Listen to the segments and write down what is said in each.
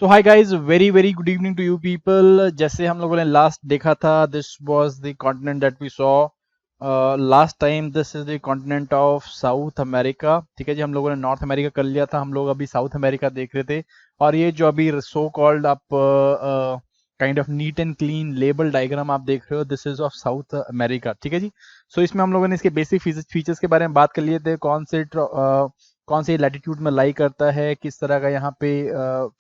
So hi guys, very very good evening to you people. जैसे हम लोगों ने लास्ट देखा था, this was the continent that we saw last time. This is the continent of South America. ठीक है जी, हम लोगों ने नॉर्थ अमेरिका कर लिया था, हम लोग अभी साउथ अमेरिका देख रहे थे। और ये जो अभी सो कॉल्ड आप kind of neat and clean label diagram आप देख रहे हो, this is of South America. ठीक है जी। सो इसमें हम लोगों ने इसके बेसिक फीचर्स के बारे में बात कर लिए थे। कौन से लैटिट्यूड में लाई करता है, किस तरह का यहाँ पे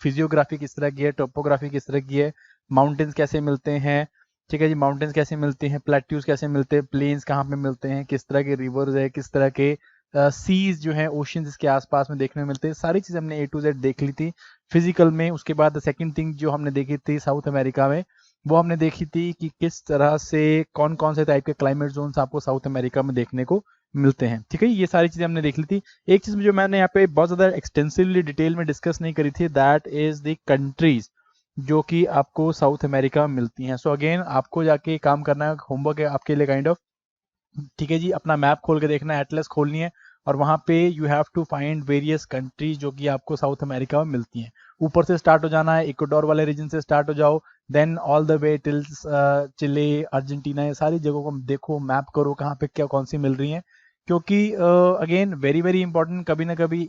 फिजियोग्राफी किस तरह की है, टोपोग्राफी किस तरह की है, माउंटेन्स कैसे मिलते हैं। ठीक है जी, माउंटेन्स कैसे मिलते हैं, प्लेट्यूज कैसे मिलते हैं, प्लेन्स कहाँ पे मिलते हैं, किस तरह के रिवर्स है, किस तरह के सीज जो है, ओशियंस इसके आसपास में देखने में मिलते हैं। सारी चीज़ हमने ए टू जेड देख ली थी फिजिकल में। उसके बाद सेकंड थिंग जो हमने देखी थी साउथ अमेरिका में, वो हमने देखी थी कि किस तरह से कौन कौन से टाइप के क्लाइमेट जोन्स आपको साउथ अमेरिका में देखने को मिलते हैं। ठीक है, ये सारी चीजें हमने देख ली थी। एक चीज जो मैंने यहाँ पे बहुत ज्यादा एक्सटेंसिवली डिटेल में डिस्कस नहीं करी थी, दैट इज द कंट्रीज जो कि आपको साउथ अमेरिका में मिलती हैं। सो अगेन आपको जाके काम करना है, होमवर्क है आपके लिए काइंड ऑफ। ठीक है जी, अपना मैप खोल के देखना है, एटलस खोलनी है, और वहां पे you have to find various countries जो कि आपको साउथ अमेरिका में मिलती हैं। ऊपर से स्टार्ट हो जाना है, इक्वाडोर वाले रीजन से स्टार्ट हो जाओ, then all the way till Chile, Argentina, ये सारी जगहों को देखो, मैप करो कहाँ पे क्या कौन सी मिल रही हैं। क्योंकि अगेन वेरी वेरी इंपॉर्टेंट, कभी ना कभी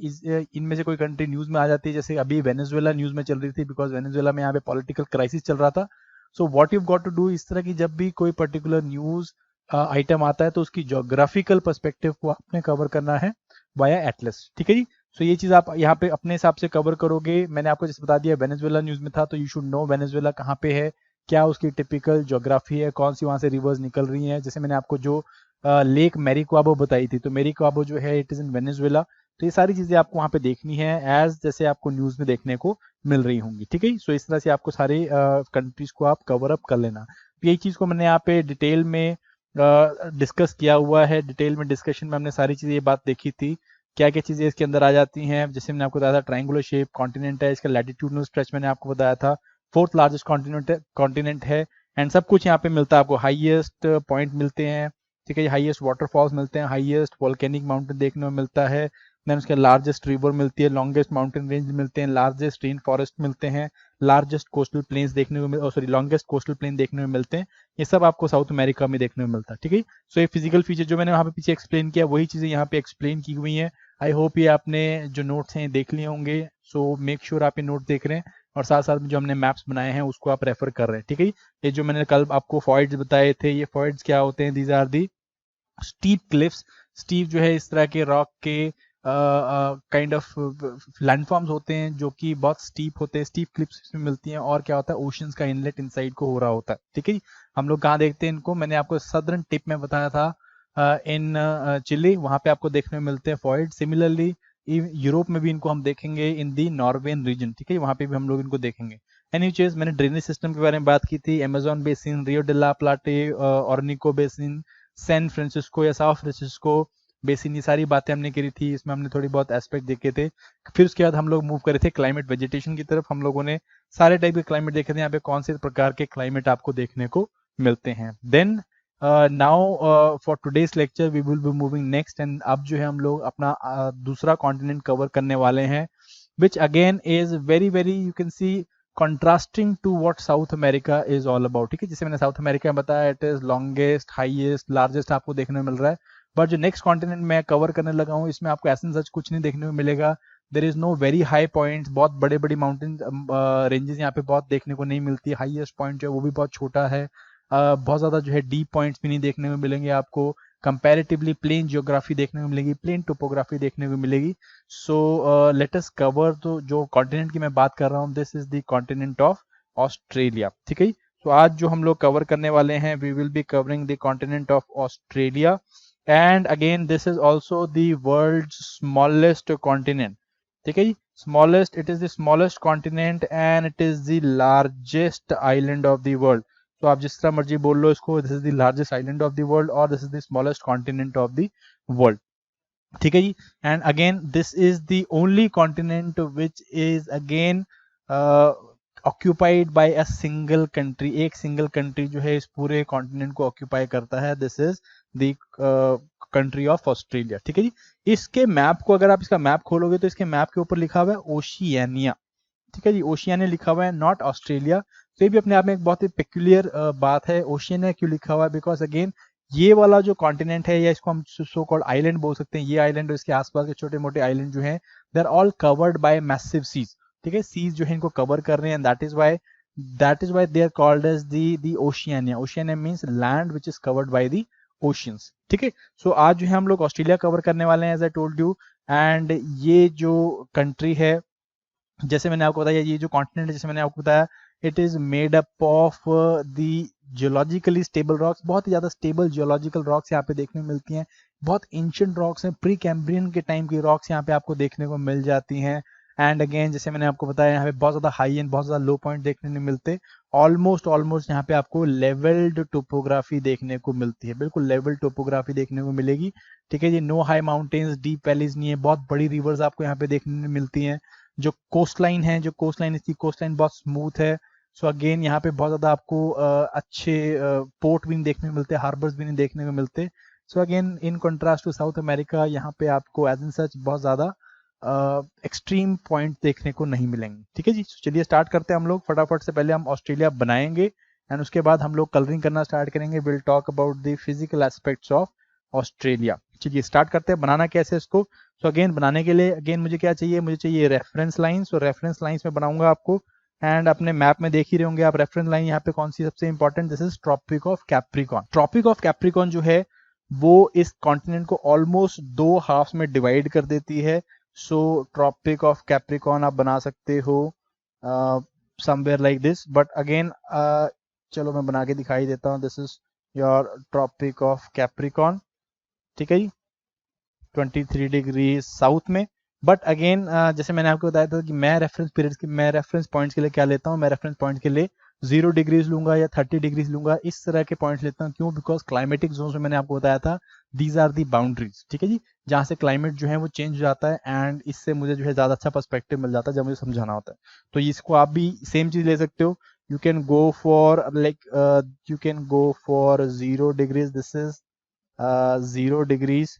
इनमें से कोई कंट्री न्यूज में आ जाती है। जैसे अभी वेनेजुएला न्यूज में चल रही थी, बिकॉज वेनेजुएला में यहाँ पे पॉलिटिकल क्राइसिस चल रहा था। So what you got to do, इस तरह की जब भी कोई पर्टिकुलर न्यूज आइटम आता है तो उसकी जोग्राफिकल पर्सपेक्टिव को आपने कवर करना है वाया एटलस। ठीक है जी। सो ये चीज आप यहाँ पे अपने हिसाब से कवर करोगे। मैंने आपको जैसे बता दिया वेनेजुएला न्यूज में था, तो यू शुड नो वेनेजुएला कहाँ पे है, क्या उसकी टिपिकल ज्योग्राफी है, कौन सी वहां से रिवर्स निकल रही हैं। जैसे मैंने आपको जो लेक मेरिक्वाबो बताई थी, तो मेरिक्वाबो जो है इट इज इन वेनेजुएला। तो ये सारी चीजें आपको वहां पे देखनी है, एज जैसे आपको न्यूज में देखने को मिल रही होंगी। ठीक है, सो इस तरह से आपको सारे कंट्रीज को आप कवर अप कर लेना। यही चीज को मैंने यहाँ पे डिटेल में डिस्कस किया हुआ है। डिटेल में डिस्कशन में हमने सारी चीजें ये बात देखी थी, क्या क्या चीजें इसके अंदर आ जाती हैं। जैसे मैंने आपको बताया था, ट्रायंगुलर शेप कॉन्टिनेंट है, इसका लैटिट्यूडनल स्ट्रेच मैंने आपको बताया था, फोर्थ लार्जेस्ट कॉन्टिनेंट है। एंड सब कुछ यहाँ पे मिलता है आपको, हाईएस्ट पॉइंट मिलते हैं। ठीक है, हाईएस्ट वाटरफॉल्स मिलते हैं, हाईएस्ट वॉल्केनिक माउंटेन देखने को मिलता है, देन उसके लार्जेस्ट रिवर मिलती है, लॉन्गेस्ट माउंटेन रेंज मिलते हैं, लार्जेस्ट रेन फॉरेस्ट मिलते हैं, लार्जेस्ट कोस्टल प्लेन्स देखने को सॉरी लॉन्गेस्ट कोस्टल प्लेन देखने को मिलते हैं। ये सब आपको साउथ अमेरिका में देखने को मिलता है। ठीक है, सो ये फिजिकल फीचर जो मैंने वहाँ पे पीछे एक्सप्लेन किया, वही चीजें यहाँ पे एक्सप्लेन की हुई हैं। आई होप ये आपने जो नोट्स हैं देख लिए होंगे। सो मेक श्योर आप ये नोट देख रहे हैं, और साथ साथ में जो हमने मैप्स बनाए हैं उसको आप रेफर कर रहे हैं। ठीक है, ये जो मैंने कल आपको फॉइड्स बताए थे, ये फॉइड्स क्या होते हैं, these are the steep cliffs. Steep जो है इस तरह के रॉक के काइंड ऑफ लैंडफॉर्म्स होते हैं जो कि बहुत स्टीप होते हैं। स्टीप क्लिप्स इसमें मिलती हैं, और क्या होता है, ओशंस का इनलेट इनसाइड को हो रहा होता है। ठीक है जी, हम लोग कहाँ देखते हैं इनको, मैंने आपको सदर्न टिप में बताया था, इन चिली, वहां पे आपको देखने में मिलते हैं फॉइड। सिमिलरली यूरोप में भी इनको हम देखेंगे इन दी नॉर्वेन रीजन। ठीक है, वहां पे भी हम लोग इनको देखेंगे। एनी चीज, मैंने ड्रेनेज सिस्टम के बारे में बात की थी, Amazon basin, Rio de la Plata, Orinoco basin, San Francisco या साउथ फ्रांसिस्को बेसिन, ये सारी बातें हमने करी थी। इसमें हमने थोड़ी बहुत एस्पेक्ट देखे थे। फिर उसके बाद हम लोग मूव करे थे क्लाइमेट वेजिटेशन की तरफ। हम लोगों ने सारे टाइप के क्लाइमेट देखे थे, यहाँ पे कौन से प्रकार के क्लाइमेट आपको देखने को मिलते हैं। Then now for today's lecture we will be moving next, and अब जो है हम लोग अपना दूसरा कॉन्टिनेंट कवर करने वाले हैं, which again is very very you can C contrasting to what South America is all about। ठीक है, जैसे मैंने साउथ अमेरिका में बताया, it is longest, highest, largest आपको देखने को मिल रहा है। बट जो नेक्स्ट कॉन्टिनेंट मैं कवर करने लगा हूँ, इसमें आपको ऐसा सच कुछ नहीं देखने को मिलेगा। There is know very high points, बहुत बड़े बड़ी माउंटेन रेंजेस यहाँ पे बहुत देखने को नहीं मिलती। हाईएस्ट पॉइंट जो है वो भी बहुत छोटा है। बहुत ज्यादा जो है डीप पॉइंट्स भी नहीं देखने को मिलेंगे आपको। कंपैरेटिवली प्लेन जियोग्राफी देखने को मिलेगी, प्लेन टोपोग्राफी देखने को मिलेगी। सो लेट अस कवर, तो जो कॉन्टिनेंट की मैं बात कर रहा हूँ, this is the continent of Australia. ठीक है, तो आज जो हम लोग कवर करने वाले हैं, we will be covering the continent of Australia. And again this is also the world smallest continent. ठीक है जी, smallest, it is the smallest continent and it is the largest island of the world. तो आप जिस तरह मर्जी बोल लो इसको, this is the largest island of the world, और this is the smallest continent of the world. ठीक है जी, and again this is the only continent which is again occupied by a single country. एक single country जो है इस पूरे continent को ऑक्यूपाई करता है, this is the country of Australia. ठीक है जी, इसके मैप को अगर आप इसका मैप खोलोगे तो इसके मैप के ऊपर लिखा हुआ है ओशियानिया। ठीक है जी, ओशियानिया लिखा हुआ है, नॉट ऑस्ट्रेलिया। तो ये भी अपने आप में एक बहुत ही पेक्यूलियर बात है। ओशियानिया क्यों लिखा हुआ है? बिकॉज अगेन ये वाला जो कॉन्टिनेंट है, या इसको हम सो कॉल्ड आइलैंड बोल सकते हैं, ये आइलैंड और इसके आसपास के छोटे मोटे आइलैंड जो हैं, they are all covered by massive seas. ठीक है, सीज जो है इनको कवर कर रहे हैं, that is why they are called as the Oceania. Oceania means land which is covered by the oceans. ठीक है, सो आज जो है हम लोग ऑस्ट्रेलिया कवर करने वाले हैं, as I told you. And ये जो कंट्री है, जैसे मैंने आपको बताया, ये जो कॉन्टिनेंट है, जैसे मैंने आपको बताया, it is made up of the geologically stable rocks. बहुत ही ज्यादा स्टेबल जियोलॉजिकल रॉक्स यहाँ पे देखने को मिलती हैं। बहुत एंशिएंट रॉक्स हैं, प्री कैम्ब्रियन के टाइम की रॉक्स यहाँ पे आपको देखने को मिल जाती हैं। एंड अगेन जैसे मैंने आपको बताया, यहाँ पे बहुत ज्यादा हाई एंड बहुत ज्यादा लो पॉइंट देखने नहीं मिलते। ऑलमोस्ट यहाँ पे आपको लेवल्ड टोपोग्राफी देखने को मिलती है, बिल्कुल लेवल टोपोग्राफी देखने को मिलेगी। ठीक है जी, no high mountains, deep valleys नहीं है, बहुत बड़ी रिवर्स आपको यहाँ पे देखने को मिलती हैं। जो कोस्ट लाइन है, इसकी कोस्ट लाइन बहुत स्मूथ है। सो अगेन यहाँ पे बहुत ज्यादा आपको अच्छे पोर्ट भी नहीं देखने को मिलते, हार्बर्स भी नहीं देखने को मिलते। So again in contrast to South America, यहाँ पे आपको एज इन सच बहुत ज्यादा एक्सट्रीम पॉइंट देखने को नहीं मिलेंगे। ठीक है जी, चलिए स्टार्ट करते हैं हम लोग फटाफट से। पहले हम ऑस्ट्रेलिया बनाएंगे एंड उसके बाद हम लोग कलरिंग करना स्टार्ट करेंगे। Will talk about the physical aspects of Australia. चलिए स्टार्ट करते हैं, बनाना कैसे इसको। सो अगेन बनाने के लिए अगेन मुझे क्या चाहिए? मुझे चाहिए रेफरेंस लाइंस। तो रेफरेंस लाइंस में बनाऊंगा आपको, एंड अपने मैप में देख ही रहे होंगे आप रेफरेंस लाइन यहाँ पे कौन सी सबसे important. This is Tropic of Capricorn. Tropic of Capricorn जो है वो इस कॉन्टिनेंट को ऑलमोस्ट दो हाफ में डिवाइड कर देती है। सो ट्रॉपिक ऑफ कैप्रिकॉन आप बना सकते हो somewhere like this, but again चलो मैं बना के दिखाई देता हूँ। This is your Tropic of Capricorn. ठीक है जी, 23 डिग्री साउथ में। बट अगेन जैसे मैंने आपको बताया था कि मैं रेफरेंस पॉइंट्स के लिए क्या लेता हूँ, मैं रेफरेंस पॉइंट के लिए 0 डिग्रीज लूंगा या 30 डिग्रीज लूंगा, इस तरह के पॉइंट्स लेता हूँ। क्यों? बिकॉज क्लाइमेटिक जोन में मैंने आपको बताया था, दीज आर दी बाउंड्रीज। ठीक है जी, जहाँ से क्लाइमेट जो है वो चेंज हो जाता है, एंड इससे मुझे जो है ज्यादा अच्छा पर्सपेक्टिव मिल जाता है जब मुझे समझाना होता है। तो इसको आप भी सेम चीज ले सकते हो। You can go for like you can go for 0 degrees. This is 0 degrees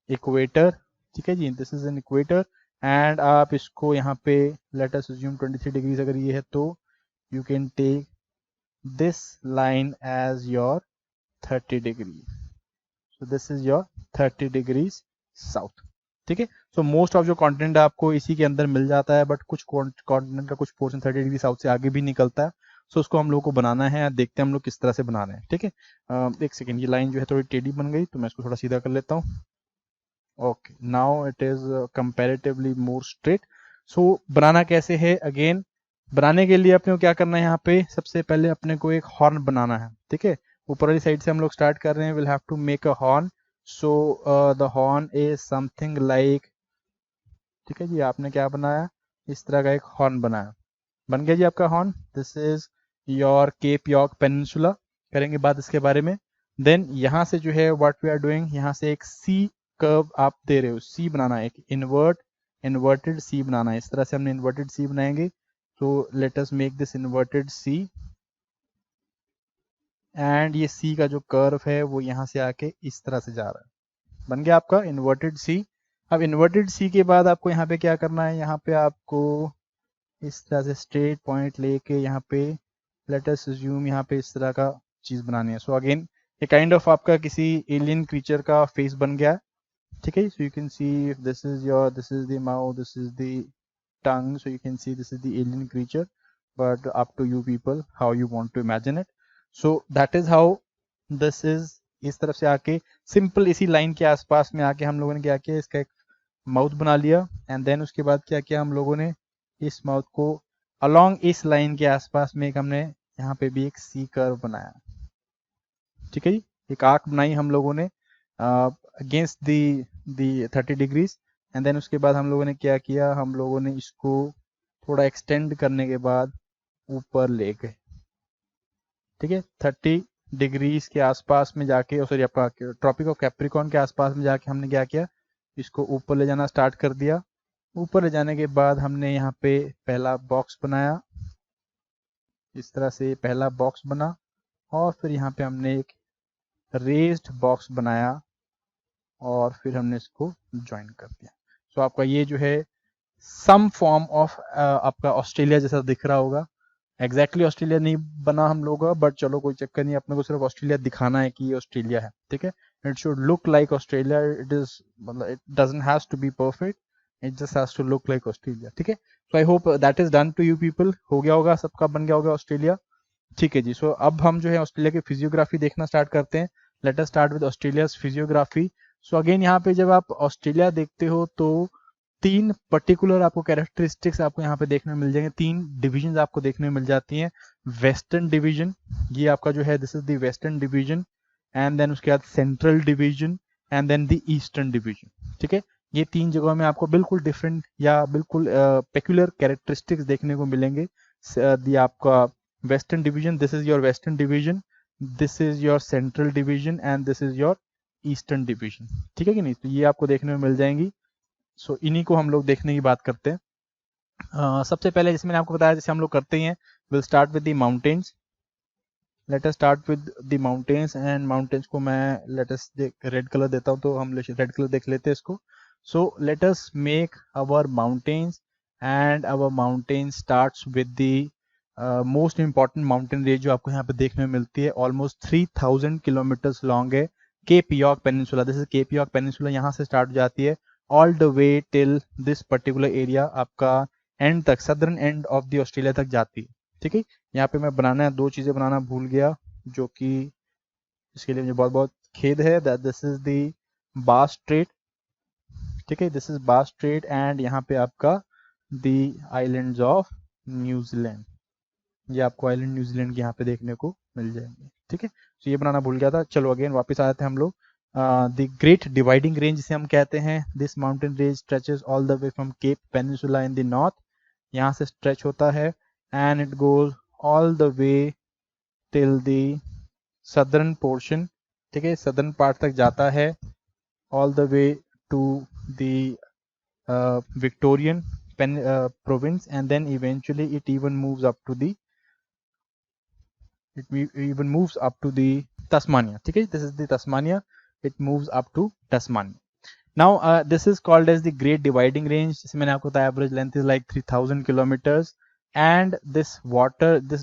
equator. ठीक है जी, this is an equator. And आप इसको यहाँ पे लेट अस अज्यूम 23 डिग्रीज अगर ये है, तो you can take this line as your 30 degree. So this is your 30 degrees south. ठीक है, सो मोस्ट ऑफ जो कॉन्टिनेंट आपको इसी के अंदर मिल जाता है, बट कुछ कॉन्टिनेंट का कुछ पोर्शन 30 डिग्री साउथ से आगे भी निकलता है। सो उसको हम लोग को बनाना है, देखते हैं हम लोग किस तरह से बना रहे हैं। ठीक है, एक सेकेंड, ये लाइन जो है थोड़ी टेढ़ी बन गई, तो मैं इसको थोड़ा सीधा कर लेता हूँ। Okay, now it is comparatively more straight. सो बनाना कैसे है? अगेन बनाने के लिए अपने को क्या करना है, यहाँ पे सबसे पहले अपने को एक हॉर्न बनाना है। ठीक है, ऊपर वाली साइड से हम लोग स्टार्ट कर रहे हैं। Will have to make a horn. So the horn is something like, ठीक है जी, आपने क्या बनाया? इस तरह का एक हॉर्न बनाया। बन गया जी आपका horn. This is your cap York peninsula. करेंगे बात इसके बारे में। देन यहाँ से जो है व्हाट वी आर डूइंग, यहाँ से एक सी कर्व आप दे रहे हो, सी बनाना है, एक इन्वर्टेड सी बनाना है। इस तरह से हमने इन्वर्टेड सी बनाएंगे। तो let us make this inverted C, and ये सी का जो कर्व है वो यहाँ से आके इस तरह से जा रहा है। बन गया आपका इन्वर्टेड सी। अब इन्वर्टेड सी के बाद आपको यहाँ पे क्या करना है, यहाँ पे आपको इस तरह से स्ट्रेट पॉइंट लेके यहाँ पे लेट अस अज्यूम यहाँ पे इस तरह का चीज बनानी है। सो अगेन ये काइंड ऑफ आपका किसी एलियन क्रीचर का फेस बन गया है। ठीक है, so you can see if this is the mouth, this is the tongue, so you can see this is the alien creature, but up to you people how you want to imagine it. So that is how this is। इस तरफ से आके simple इसी line के आसपास में आके हम लोगों ने क्या किया, इसका एक माउथ बना लिया। एंड देन उसके बाद क्या किया हम लोगों ने, इस माउथ को अलोंग इस लाइन के आसपास में एक हमने यहाँ पे भी एक सी कर्व बनाया। ठीक है जी, एक आर्क बनाई हम लोगों ने against the 30 degrees. And then उसके बाद हम लोगों ने क्या किया, हम लोगों ने इसको थोड़ा एक्सटेंड करने के बाद ऊपर ले गए। ठीक है, 30 डिग्रीज के आसपास में जाके, सॉरी आपका ट्रॉपिक ऑफ कैप्रिकॉन के आसपास में जाके हमने क्या किया, इसको ऊपर ले जाना स्टार्ट कर दिया। ऊपर ले जाने के बाद हमने यहाँ पे पहला बॉक्स बनाया, इस तरह से पहला बॉक्स बना, और फिर यहाँ पे हमने एक रेज्ड बॉक्स बनाया, और फिर हमने इसको ज्वाइन कर दिया। सो आपका ये जो है सम फॉर्म ऑफ आपका ऑस्ट्रेलिया जैसा दिख रहा होगा। एग्जैक्टली ऑस्ट्रेलिया नहीं बना हम लोग का, बट चलो कोई चक्कर नहीं, अपने को सिर्फ ऑस्ट्रेलिया दिखाना है कि ये ऑस्ट्रेलिया है, ठीक है। It should look like Australia, it is मतलब it doesn't has to be perfect, it just has to look like Australia, ठीक है। So I hope that is done to you people, हो गया होगा, सबका बन गया होगा ऑस्ट्रेलिया, ठीक है जी। सो अब हम जो है ऑस्ट्रेलिया की फिजियोग्राफी देखना स्टार्ट करते हैं। Let us start with Australia physiography. So again यहाँ पे जब आप ऑस्ट्रेलिया देखते हो तो तीन पर्टिकुलर आपको कैरेक्टरिस्टिक्स आपको यहाँ पे देखने में मिल जाएंगे, तीन डिविजन आपको देखने में मिल जाती हैं। वेस्टर्न डिवीजन, ये आपका जो है this is the western division, and then उसके बाद central division, and then the eastern division, ठीक है। ये तीन जगहों में आपको बिल्कुल डिफरेंट या बिल्कुल पेक्युलर कैरेक्टरिस्टिक्स देखने को मिलेंगे। आपका western division, this is your western division, this is your central division, and this is your eastern division, ठीक है कि नहीं। तो ये आपको देखने में मिल जाएंगी। सो इन्हीं को हम लोग देखने की बात करते हैं। सबसे पहले जैसे मैंने आपको बताया, जैसे हम लोग करते हैं, will start with the mountains. Let us start with the mountains, and mountains को मैं लेट अस रेड कलर देता हूं, तो हम रेड कलर देख लेते हैं इसको। So let us make our mountains, and our mountain starts with the most important mountain range जो आपको यहाँ पे देखने में मिलती है, ऑलमोस्ट 3000 किलोमीटर्स लॉन्ग है, Cape York Peninsula. This is Cape York Peninsula, यहाँ से स्टार्ट हो जाती है all the way till this particular area, आपका एंड तक, southern end of the Australia तक जाती है, ठीक है। यहाँ पे मैं बनाना है, दो चीजें बनाना भूल गया, जो कि इसके लिए मुझे बहुत बहुत खेद है, दैट दिस इज द बास स्ट्रेट, ठीक है, दिस इज बास स्ट्रेट, एंड यहाँ पे आपका द आइलैंड्स ऑफ न्यूजीलैंड, ये आपको आइलैंड न्यूजीलैंड के यहाँ पे देखने को मिल जाएंगे, ठीक है। तो ये बनाना भूल गया था। चलो अगेन वापस आ जाते हैं हम लोग। द ग्रेट डिवाइडिंग रेंज जिसे हम कहते हैं, this mountain range stretches all the way from Cape Peninsula in the north, यहाँ से स्ट्रेच होता है, and it goes all the way till the southern portion, ठीक है, सदर्न पार्ट तक जाता है, all the way to the Victorian province, and then eventually it even moves up to the Tasmania, ठीक है, this is the Tasmania, it moves up to Tasmania. Now this is called as the Great Dividing Range, जैसे मैंने आपको बताया average length is like 3000 kilometers, and this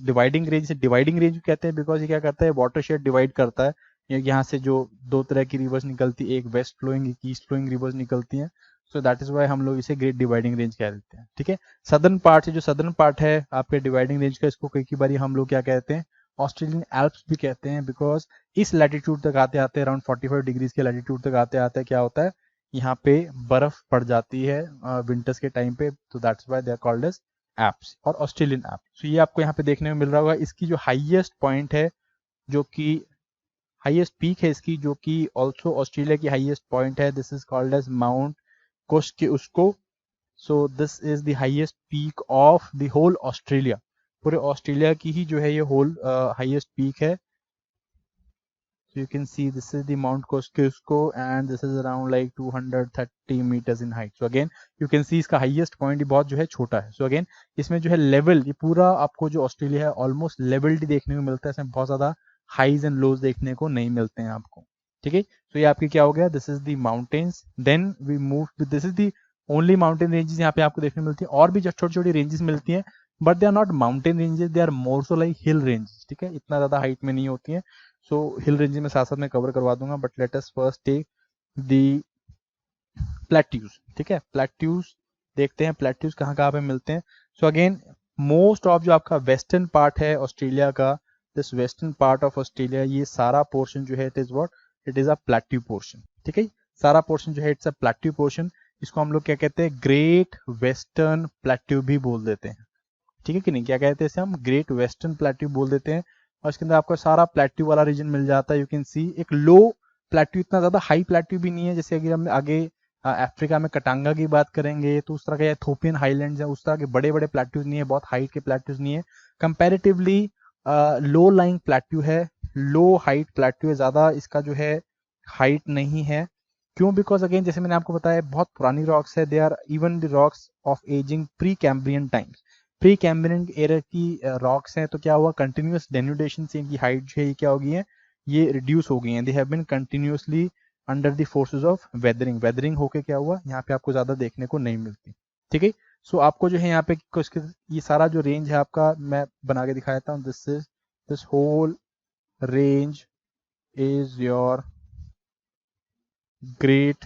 dividing range से dividing range कहते हैं because ये क्या करता है, watershed divide करता है। यहाँ से जो दो तरह की रिवर्स निकलती है, एक वेस्ट फ्लोइंग एक ईस्ट फ्लोइंग रिवर्स निकलती हैं, सो दैट इज वाई हम लोग इसे ग्रेट डिवाइडिंग रेंज कह देते हैं, ठीक है। सदर्न पार्ट से जो सदर्न पार्ट है आपके डिवाइडिंग रेंज का, इसको कई बार हम लोग क्या कहते हैं, ऑस्ट्रेलियन एल्प्स भी कहते हैं, बिकॉज इस लैटिट्यूड तक आते आते अराउंड 45 डिग्रीज के लैटिट्यूड तक आते आते क्या होता है, यहाँ पे बर्फ पड़ जाती है विंटर्स के टाइम पे, तो that's why they are called as Alps और ऑस्ट्रेलियन एप्स। तो ये आपको यहाँ पे देखने में मिल रहा होगा। इसकी जो हाईएस्ट पॉइंट है, जो कि हाईएस्ट पीक है इसकी, जो कि ऑल्सो ऑस्ट्रेलिया की हाईएस्ट पॉइंट है, this is called as mount Kosciuszko. So this is the highest peak of the whole Australia, पूरे ऑस्ट्रेलिया की ही जो है ये होल हाईएस्ट पीक है। So you can see this is the Mount Kosciuszko, and this is around like 230 meters in height. So again you can see इसका highest point बहुत जो है छोटा है। So again इसमें जो है लेवल, ये पूरा आपको जो ऑस्ट्रेलिया है ऑलमोस्ट लेवल्ड देखने को मिलता है, इसमें बहुत ज्यादा हाईज एंड लोज देखने को नहीं मिलते हैं आपको, ठीक है। तो ये आपकी क्या हो गया, this is the mountains, then we move, this is the only mountain ranges यहाँ पे आपको देखने को मिलती है, और भी छोटी छोटी रेंजेस मिलती हैं, but they are not mountain ranges, they are more so like hill ranges, ठीक है, इतना ज्यादा हाइट में नहीं होती है। सो हिल रेंज में साथ साथ में कवर करवा दूंगा, but let us first take the plateaus, ठीक है। प्लेट्यूज देखते हैं, प्लेट्यूज कहाँ कहाँ पे मिलते हैं। सो अगेन मोस्ट ऑफ जो आपका वेस्टर्न पार्ट है ऑस्ट्रेलिया का, this western part of Australia, ये सारा पोर्शन जो है it is what, it is a plateau portion, ठीक है। सारा पोर्शन जो है इट्स अ प्लेट्यू पोर्शन, इसको हम लोग क्या कहते हैं, ग्रेट वेस्टर्न प्लेट्यू भी बोल देते हैं, ठीक है कि नहीं, क्या कहते हैं इसे हम, ग्रेट वेस्टर्न प्लेट्यू बोल देते हैं। और इसके अंदर आपको सारा प्लेट्यू वाला रीजन मिल जाता है। यू कैन सी एक लो प्लेट्यू, इतना ज्यादा हाई प्लेट्यू भी नहीं है, जैसे अगर हम आगे अफ्रीका में कटांगा की बात करेंगे तो उस तरह के एथोपियन हाईलैंड्स है, उस तरह के बड़े बड़े प्लेट्यूज नहीं है, बहुत हाइट के प्लेट्यूज नहीं है, कंपैरेटिवली लो लाइंग प्लेट्यू है, लो हाइट प्लेट्यू है, ज्यादा इसका जो है हाइट नहीं है। क्यों, बिकॉज अगेन जैसे मैंने आपको बताया बहुत पुरानी रॉक्स है, they are even the rocks of ageing pre Cambrian times, pre Cambrian era की रॉक्स हैं, तो क्या हुआ, कंटिन्यूस डेन्यूडेशन से इनकी हाइट जो है क्या हो गई है, ये रिड्यूस हो गई है, they have been continuously under the forces of weathering, weathering होके क्या हुआ, यहाँ पे आपको ज्यादा देखने को नहीं मिलती, ठीक है। सो आपको जो है यहाँ पे कुछ ये सारा जो रेंज है आपका मैं बना के दिखा देता हूँ. This whole range is your Great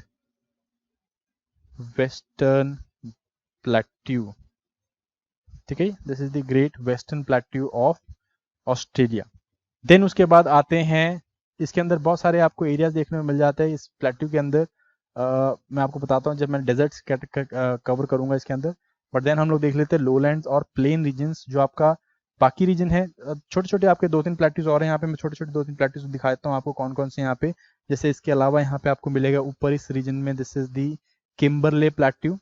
Western Plateau. ठीक है, this is the Great Western Plateau of Australia. Then उसके बाद आते हैं, इसके अंदर बहुत सारे आपको एरियाज देखने को मिल जाते हैं इस प्लेट्यू के अंदर. मैं आपको बताता हूँ जब मैं डेजर्ट्स कवर करूंगा इसके अंदर. बट देन हम लोग देख लेते हैं लोलैंड्स और प्लेन रीजन्स जो आपका बाकी रीजन है. छोटे छोटे आपके 2-3 प्लेट्यूज और हैं यहाँ पे. मैं छोटे छोटे 2-3 प्लेट्यूज दिखा देता हूँ आपको कौन कौन से यहाँ पे. जैसे इसके अलावा यहाँ पे आपको मिलेगा ऊपर इस रीजन में, this is the Kimberley plateau.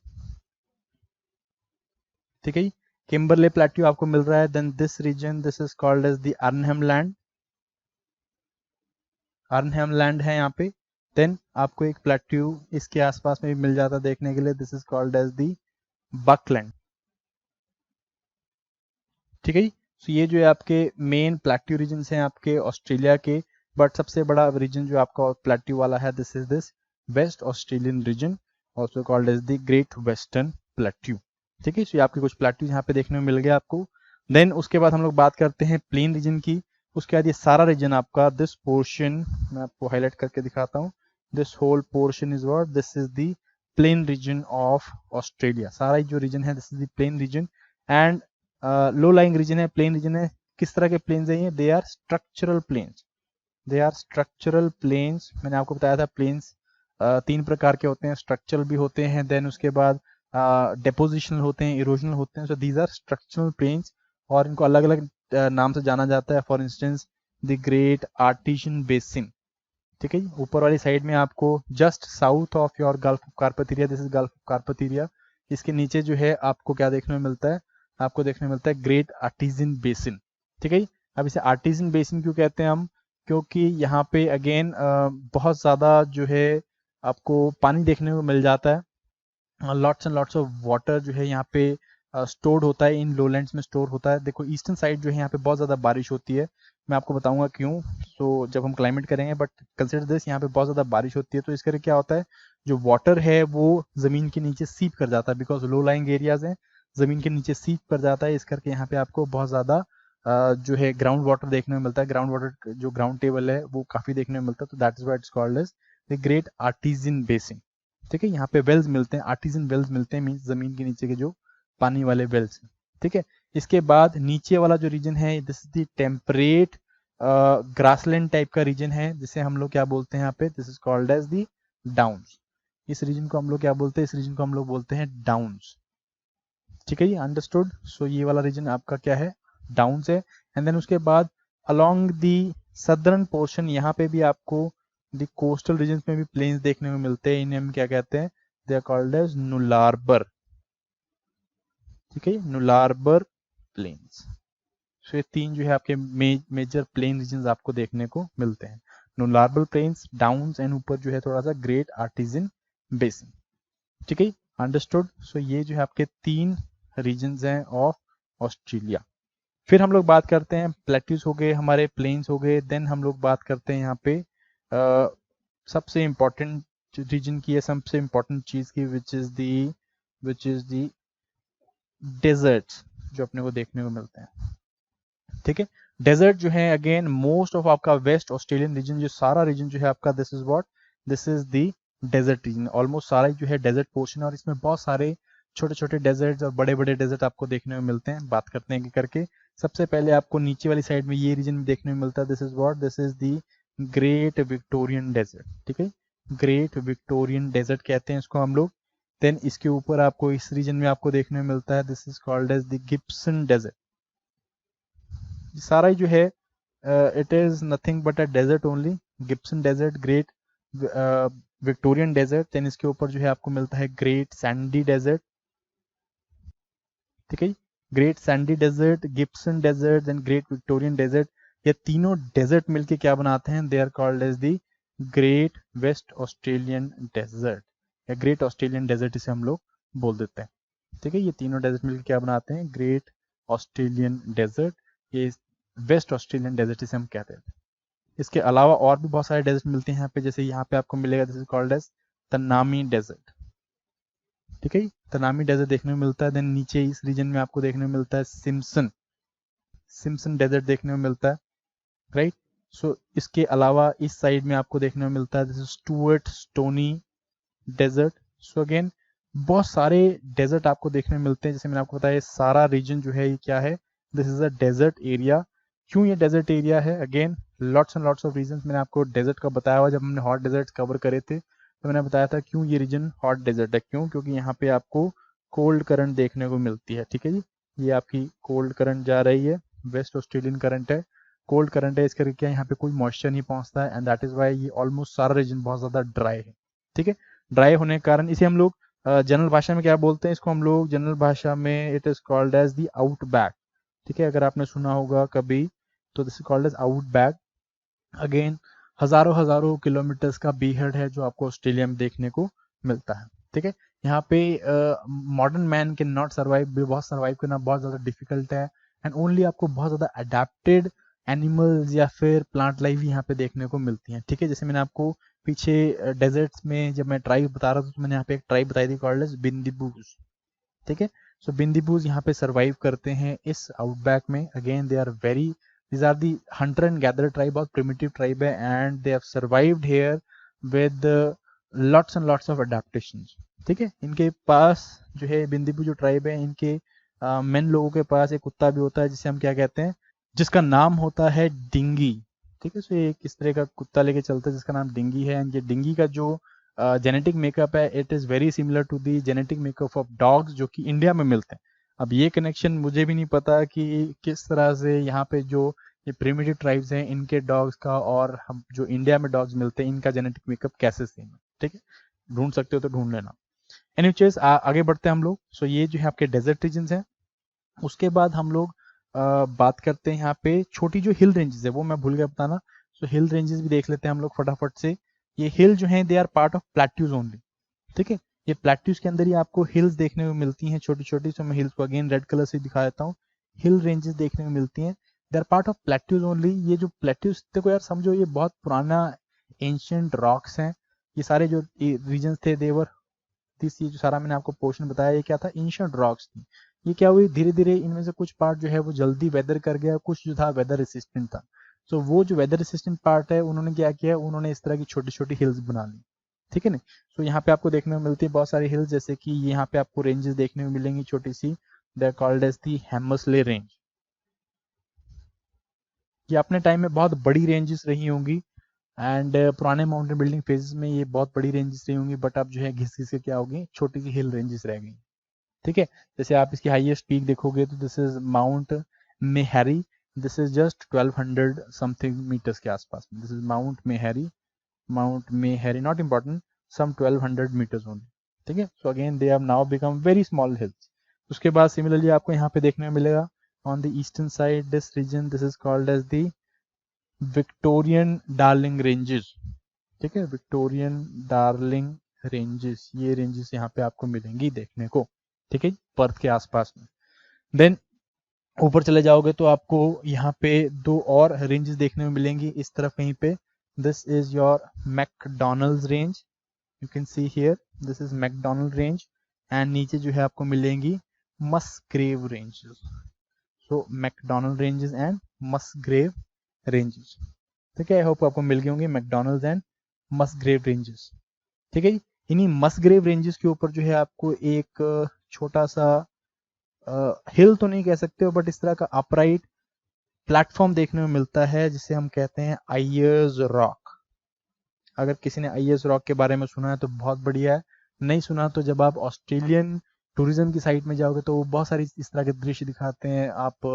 ठीक है, किम्बरले प्लेट्यू आपको मिल रहा है. Then this region, this is called as the Arnhem Land. Arnhem Land है यहाँ पे. देन आपको एक प्लेट्यू इसके आसपास में भी मिल जाता है देखने के लिए, this is called as the Buckland. ठीक है जी. सो ये जो है आपके मेन प्लेट्यू रीजन हैं आपके ऑस्ट्रेलिया के. बट सबसे बड़ा रीजन जो आपका प्लेट्यू वाला है, this is this West Australian region, also called as the Great Western Plateau. ठीक है, सो ये आपके कुछ प्लेट्यू यहाँ पे देखने में मिल गया आपको. देन उसके बाद हम लोग बात करते हैं प्लेन रीजन की. उसके बाद ये सारा रीजन आपका, दिस पोर्शन मैं आपको हाईलाइट करके दिखाता हूँ. This whole portion is what, this is the plain region of Australia. सारा जो रीजन है, this is the plain region. And low lying region है, प्लेन रीजन है. किस तरह के प्लेन्स हैं ये? They are structural plains. They are structural plains. मैंने आपको बताया था प्लेन्स 3 प्रकार के होते हैं. स्ट्रक्चरल भी होते हैं, देन उसके बाद डेपोजिशनल होते हैं, इरोजनल होते हैं. So these are structural plains और इनको अलग अलग नाम से जाना जाता है. For instance the great artesian basin. ठीक है, ऊपर वाली साइड में आपको just south of your gulf of Carpentaria, this is gulf of Carpentaria. इसके नीचे जो है आपको क्या देखने में मिलता है? आपको देखने में मिलता है ग्रेट आर्टिजियन बेसिन. ठीक है, अब इसे आर्टिजियन बेसिन क्यों कहते हैं हम? क्योंकि यहाँ पे अगेन बहुत ज़्यादा जो है आपको पानी देखने को मिल जाता है. Lots and lots of water जो है यहाँ पे स्टोर्ड होता है, इन लोलैंड्स में स्टोर होता है. देखो ईस्टर्न साइड जो है यहाँ पे बहुत ज़्यादा बारिश होती है. मैं आपको बताऊंगा क्यों, सो जब हम क्लाइमेट करेंगे. बट कंसिडर दिस, यहाँ पे बहुत ज़्यादा बारिश होती है तो इस करके क्या होता है, जो वाटर है वो ज़मीन के नीचे सीप कर जाता है. बिकॉज लो लाइंग एरियाज हैं, ज़मीन के नीचे सीप कर जाता है. इस करके यहाँ पे आपको बहुत ज़्यादा जो है ग्राउंड वाटर देखने में मिलता है. ग्राउंड वाटर जो ग्राउंड टेबल है वो काफ़ी देखने में मिलता है. तो that is why it's called as the great artesian basin. ठीक है, यहाँ पे वेल्स मिलते हैं, आर्टिजियन वेल्स मिलते हैं, मीन्स जमीन के नीचे के जो पानी वाले वेल्स हैं. ठीक है, इसके बाद नीचे वाला जो रीजन है, this is the temperate grassland type का रीजन है, जिसे हम लोग क्या बोलते हैं यहाँ पे? This is called as the Downs. इस रीजन को हम लोग क्या बोलते हैं? इस रीजन को हम लोग बोलते हैं डाउन्स. ठीक है, ये अंडरस्टूड. सो ये वाला रीजन आपका क्या है? डाउन्स है. एंड देन उसके बाद अलोंग दी सदर्न पोर्शन, यहाँ पे भी आपको दी कोस्टल रीजन में भी प्लेन्स देखने में मिलते हैं. इन्हें हम क्या कहते हैं? They are called as Nullarbor. ठीक है, नुलारबर प्लेन्स. सो ये 3 जो है आपके मेजर प्लेन रीजन आपको देखने को मिलते हैं. नुलारबल प्लेन्स, डाउन्स एंड ऊपर जो है थोड़ा सा ग्रेट आर्टिजियन बेसिन. ठीक है, अंडरस्टूड. सो ये जो है आपके 3 रीजन्स हैं ऑफ ऑस्ट्रेलिया. फिर हम लोग बात करते हैं, प्लेट्यूज हो गए हमारे, प्लेन्स हो गए. देन हम लोग बात करते हैं यहाँ पे सबसे इम्पोर्टेंट रीजन की है, सबसे इम्पोर्टेंट चीज की, विच इज दी डेजर्ट्स जो अपने को देखने को मिलते हैं. ठीक है, डेजर्ट जो है अगेन मोस्ट ऑफ आपका वेस्ट ऑस्ट्रेलियन रीजन, जो सारा रीजन जो है आपका, this is what, this is the desert region. Almost सारा जो है डेजर्ट पोर्शन है और इसमें बहुत सारे छोटे छोटे डेजर्ट और बड़े बड़े डेजर्ट आपको देखने में मिलते हैं. बात करते हैं कि करके. सबसे पहले आपको नीचे वाली साइड में ये रीजन देखने में मिलता है, this is what, this is the Great Victorian Desert. ठीक है, ग्रेट विक्टोरियन डेजर्ट कहते हैं इसको हम लोग. देन इसके ऊपर आपको इस रीजन में आपको देखने में मिलता है, this is called as the Gibson Desert. सारा ही जो है it is nothing but a desert only. Gibson Desert, Great Victorian Desert. Then इसके ऊपर जो है आपको मिलता है ग्रेट सैंडी डेजर्ट. ठीक है, Great Sandy Desert, Gibson Desert, then Great Victorian Desert. ये तीनों डेजर्ट मिलके क्या बनाते हैं? They are called as the Great West Australian Desert या ग्रेट ऑस्ट्रेलियन डेजर्ट इसे हम लोग बोल देते हैं. ठीक है, ये तीनों डेजर्ट मिलकर क्या बनाते हैं? Great Australian Desert. ये वेस्ट ऑस्ट्रेलियन डेजर्ट इसे हम कहते हैं. इसके अलावा और भी बहुत सारे डेजर्ट मिलते हैं यहाँ पे. जैसे यहाँ पे आपको मिलेगा, this is called as Tanami Desert. ठीक है। तनामी डेजर्ट देखने को मिलता है। देन नीचे इस रीजन में आपको देखने को मिलता है सिम्सन डेजर्ट देखने को मिलता है, राइट। सो इसके अलावा इस साइड में आपको देखने को मिलता है this is Stuart Stony Desert. So again बहुत सारे डेजर्ट आपको देखने को मिलते हैं। जैसे मैंने आपको बताया सारा रीजन जो है ये क्या है, this is a desert area. क्यों ये डेजर्ट एरिया है, again lots and lots of reasons मैंने आपको डेजर्ट का बताया हुआ। जब हमने हॉट डेजर्ट कवर करे थे तो मैंने बताया था क्यों ये रीजन हॉट डेजर्ट है, क्यों, क्योंकि यहाँ पे आपको कोल्ड करंट देखने को मिलती है। ठीक है जी, ये आपकी कोल्ड करंट जा रही है, वेस्ट ऑस्ट्रेलियन करंट है, कोल्ड करंट है, इस करके क्या यहाँ पे कोई मॉइस्चर नहीं पहुंचता है एंड दैट इज वाई ये ऑलमोस्ट सारा रीजन बहुत ज्यादा ड्राई है। ठीक है, ड्राई होने के कारण इसे हम लोग जनरल भाषा में क्या बोलते हैं, इसको हम लोग जनरल भाषा में it is called as the outback. ठीक है, अगर आपने सुना होगा कभी तो this is called as outback. Again हजारों हजारों किलोमीटर्स का बीहड़ है जो आपको ऑस्ट्रेलिया में देखने को मिलता है। ठीक है, यहाँ पे modern man can not survive, बहुत सर्वाइव करना बहुत ज्यादा डिफिकल्ट है एंड ओनली आपको बहुत ज्यादा अडेप्टेड एनिमल्स या फिर प्लांट लाइफ यहाँ पे देखने को मिलती है। ठीक है, जैसे मैंने आपको पीछे डेजर्ट्स में जब मैं ट्राइब बता रहा था तो मैंने यहाँ पे एक ट्राइब बताई थी कॉल्ड एज बिंदीबूज। ठीक है, सो बिंदीबूज यहाँ पे सर्वाइव करते हैं इस आउटबैक में। Again they are very, these are the hunter and gatherer tribe और primitive tribe है and they have survived here with lots and lots of adaptations। ठीक है, इनके पास जो है बिंदीपू जो ट्राइब है इनके मेन लोगों के पास एक कुत्ता भी होता है जिसे हम क्या कहते हैं, जिसका नाम होता है डिंगी। ठीक है, सो ये किस तरह का कुत्ता लेके चलता है जिसका नाम डिंगी है एंड ये डिंगी का जो जेनेटिक मेकअप है it is very similar to the genetic makeup of dogs जो कि इंडिया में मिलते हैं। अब ये कनेक्शन मुझे भी नहीं पता कि किस तरह से यहाँ पे जो ये प्रिमिटिव ट्राइब्स हैं इनके डॉग्स का और हम जो इंडिया में डॉग्स मिलते हैं इनका जेनेटिक मेकअप कैसे सेम है। ठीक है, ढूंढ सकते हो तो ढूंढ लेना। एनीवेज आगे बढ़ते हैं हम लोग। सो ये जो है आपके डेजर्ट रीजन हैं। उसके बाद हम लोग बात करते हैं यहाँ पे छोटी जो हिल रेंजेस है, वो मैं भूल गया बताना। सो हिल रेंजेस भी देख लेते हैं हम लोग फटाफट से। ये हिल जो है they are part of plateaus only. ठीक है, ये प्लेट्यूज के अंदर ही आपको हिल्स देखने को मिलती हैं छोटी छोटी। सो मैं हिल्स को अगेन रेड कलर से दिखा देता हूँ। हिल रेंजेस देखने को मिलती हैं, they are part of plateaus only. ये जो प्लेट्यूज देखो यार समझो ये बहुत पुराना एंशियंट रॉक्स हैं। ये सारे जो रीजन थे देवर दिस, ये जो सारा मैंने आपको पोर्शन बताया ये क्या था, एंशियंट रॉक्स थी। ये क्या हुई धीरे धीरे इनमें से कुछ पार्ट जो है वो जल्दी वेदर कर गया, कुछ जो था वेदर रेसिस्टेंट था। सो वो जो वेदर रेसिस्टेंट पार्ट है उन्होंने क्या किया, उन्होंने इस तरह की छोटी छोटी हिल्स बना ली। ठीक है ना, सो यहाँ पे आपको देखने को मिलती है बहुत सारी हिल्स, जैसे कि यहाँ पे आपको रेंजेस देखने को मिलेंगी छोटी सी, they are called as the Hamersley range. ये अपने टाइम में बहुत बड़ी रेंजेस रही होंगी एंड पुराने माउंटेन बिल्डिंग फेजेस में ये बहुत बड़ी रेंजेस रही होंगी, बट अब जो है घिस घिस के क्या होगी छोटी सी हिल रेंजेस रह गई। ठीक है, जैसे आप इसकी हाईएस्ट पीक देखोगे तो this is Mount Meharry, this is just 1200 something metres के आसपास। This is Mount Meharry not important, some 1200 metres only. ठीक है, so again they have now become very small hills. उसके बाद सिमिलरली आपको यहाँ पे देखने को मिलेगा on the eastern side this region, this is called as the Victorian Darling Ranges. ठीक है, विक्टोरियन डार्लिंग रेंजेस, ये रेंजेस यहाँ पे आपको मिलेंगी देखने को। ठीक है, पर्थ के आसपास में। देन ऊपर चले जाओगे तो आपको यहाँ पे दो और रेंजेस देखने को मिलेंगी इस तरफ कहीं पे। This is your MacDonnells range, you can see here this is MacDonnell range and नीचे जो है आपको मिलेंगी Musgrave ranges. So MacDonnell ranges and Musgrave ranges. ठीक है, आई होप आपको मिल गए होंगे मैकडोनल्ड्स एंड मस्ग्रेव रेंजेस। ठीक है जी, इन्हीं मस्ग्रेव रेंजेस के ऊपर जो है आपको एक छोटा सा हिल तो नहीं कह सकते हो बट इस तरह का अपराइट प्लेटफॉर्म देखने में मिलता है जिसे हम कहते हैं आयर्स रॉक। अगर किसी ने आयर्स रॉक के बारे में सुना है तो बहुत बढ़िया है, नहीं सुना तो जब आप ऑस्ट्रेलियन टूरिज्म की साइट में जाओगे तो बहुत सारी इस तरह के दृश्य दिखाते हैं। आप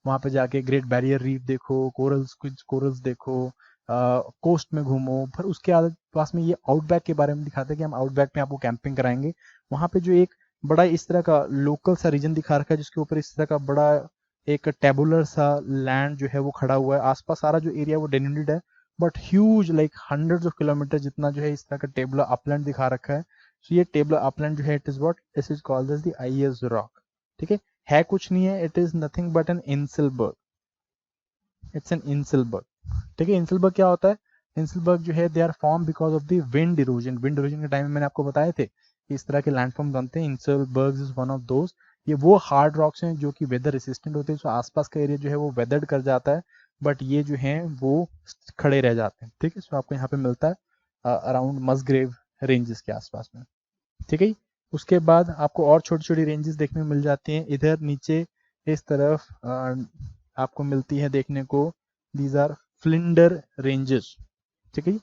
वहां पे जाके ग्रेट बैरियर रीफ देखो, कोरल्स देखो, कोस्ट में घूमो। फिर उसके पास में ये आउटबैक के बारे में दिखाते हैं कि हम आउटबैक में आपको कैंपिंग कराएंगे। वहां पे जो एक बड़ा इस तरह का लोकल सा रीजन दिखा रखा है जिसके ऊपर इस तरह का बड़ा एक टेबुलर सा लैंड जो है वो खड़ा हुआ है। आसपास सारा जो एरिया वो डेन्यूटेड है but huge like hundreds of kilometre जितना जो है इस तरह का टेबुलर अपलैंड दिखा रखा है। सो ये टेबुलर अपलैंड जो है it is what this is called as the Ayers Rock. ठीक है कुछ नहीं है, it is nothing but an inselberg, it's an inselberg. ठीक है, इंसलबर्ग क्या होता है, इंसलबर्ग जो है they are form because of the wind erosion. Wind erosion के टाइम में मैंने आपको बताए थे इस तरह के लैंडफॉर्म बनते हैं। इंसलबर्ग्स इज वन ऑफ दोज। ये वो हार्ड रॉक्स हैं जो कि वेदर रेसिस्टेंट होते हैं, तो आसपास का एरिया जो है वो वेदर्ड कर जाता है, बट ये जो हैं वो खड़े रह जाते हैं। ठीक है, सो आपको यहाँ पे मिलता है अराउंड मसग्रेव रेंजेस के आसपास में। ठीक है, उसके बाद आपको और छोटी छोटी रेंजेस देखने को मिल जाती हैं। इधर नीचे इस तरफ आपको मिलती है देखने को, दीज आर फ्लिंडर रेंजेस। ठीक है,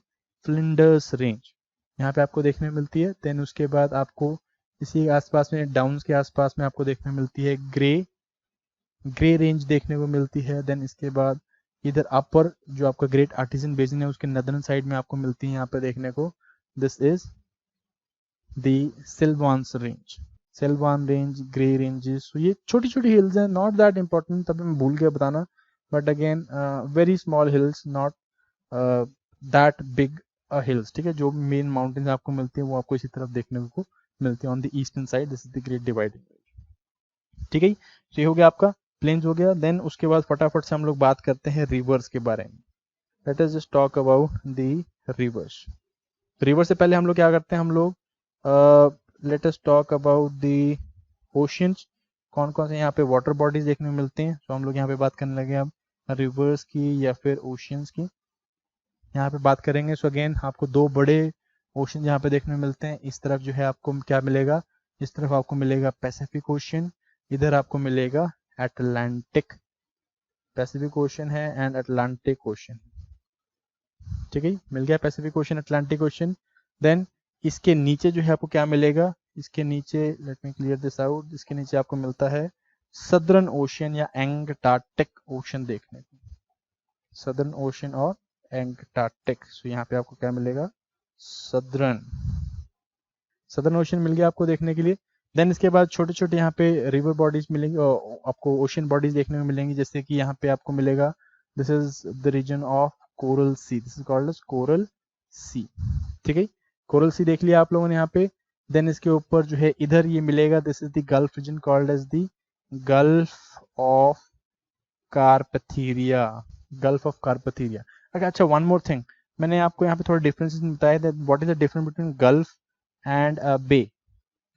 फ्लिंडर्स रेंज यहाँ पे आपको देखने में मिलती है। देन उसके बाद आपको इसी आसपास में डाउन्स के आसपास में आपको देखने में मिलती है ग्रे रेंज देखने को मिलती है। देन इसके बाद इधर अपर जो आपका ग्रेट आर्टिजन बेसिन है उसके नदर्न साइड में आपको मिलती है यहाँ पे देखने को, this is the Selwyns range. Selwyn range, Grey ranges, तो ये छोटी छोटी हिल्स हैं, नॉट दैट इंपॉर्टेंट, तभी मैं भूल गया बताना, but again very small hills, not that big hills. ठीक है, जो मेन माउंटेन्स आपको मिलती है वो आपको इसी तरफ देखने को मिलती है on the eastern side, this is the great dividing range. ठीक है, तो ये हो गया आपका प्लेन्स हो गया। देन उसके बाद फटाफट से हम लोग बात करते हैं रिवर्स के बारे में। Let us just talk about the reverse. River से पहले हम लोग क्या करते हैं, हम लोग let us talk about the oceans. कौन कौन से यहाँ पे वाटर बॉडीज देखने को मिलते हैं, तो हम लोग यहाँ पे बात करने लगे अब रिवर्स की या फिर ओशियंस की। यहाँ पे बात करेंगे, सो अगेन आपको दो बड़े ओशन यहाँ पे देखने को मिलते हैं। इस तरफ जो है आपको क्या मिलेगा, इस तरफ आपको मिलेगा पैसिफिक ओशन, इधर आपको मिलेगा अटलांटिक। पैसिफिक ओशन है एंड अटलांटिक ओशन। ठीक है, मिल गया Pacific Ocean, Atlantic Ocean. Then इसके नीचे जो है आपको क्या मिलेगा, इसके नीचे, let me clear this out, इसके नीचे आपको मिलता है सदर्न ओशन या एंटार्क्टिक ओशन देखने को, सदर्न ओशन और एंटार्क्टिक। सो यहाँ पे आपको क्या मिलेगा, सदर्न ओशन मिल गया आपको देखने के लिए। देन इसके बाद छोटे छोटे यहाँ पे रिवर बॉडीज मिलेंगे और आपको ओशन बॉडीज देखने को मिलेंगी, जैसे कि यहाँ पे आपको मिलेगा, this is the region of Coral Sea, this is called as Coral Sea. ठीक है, कोरल सी देख लिया आप लोगों ने यहाँ पे। देन इसके ऊपर जो है इधर ये मिलेगा, this is the gulf region called as the gulf of Carpentaria, gulf of Carpentaria. अच्छा, वन मोर थिंग, मैंने आपको यहाँ पे थोड़ा डिफरेंसेस बताया that what is the difference between gulf and bay.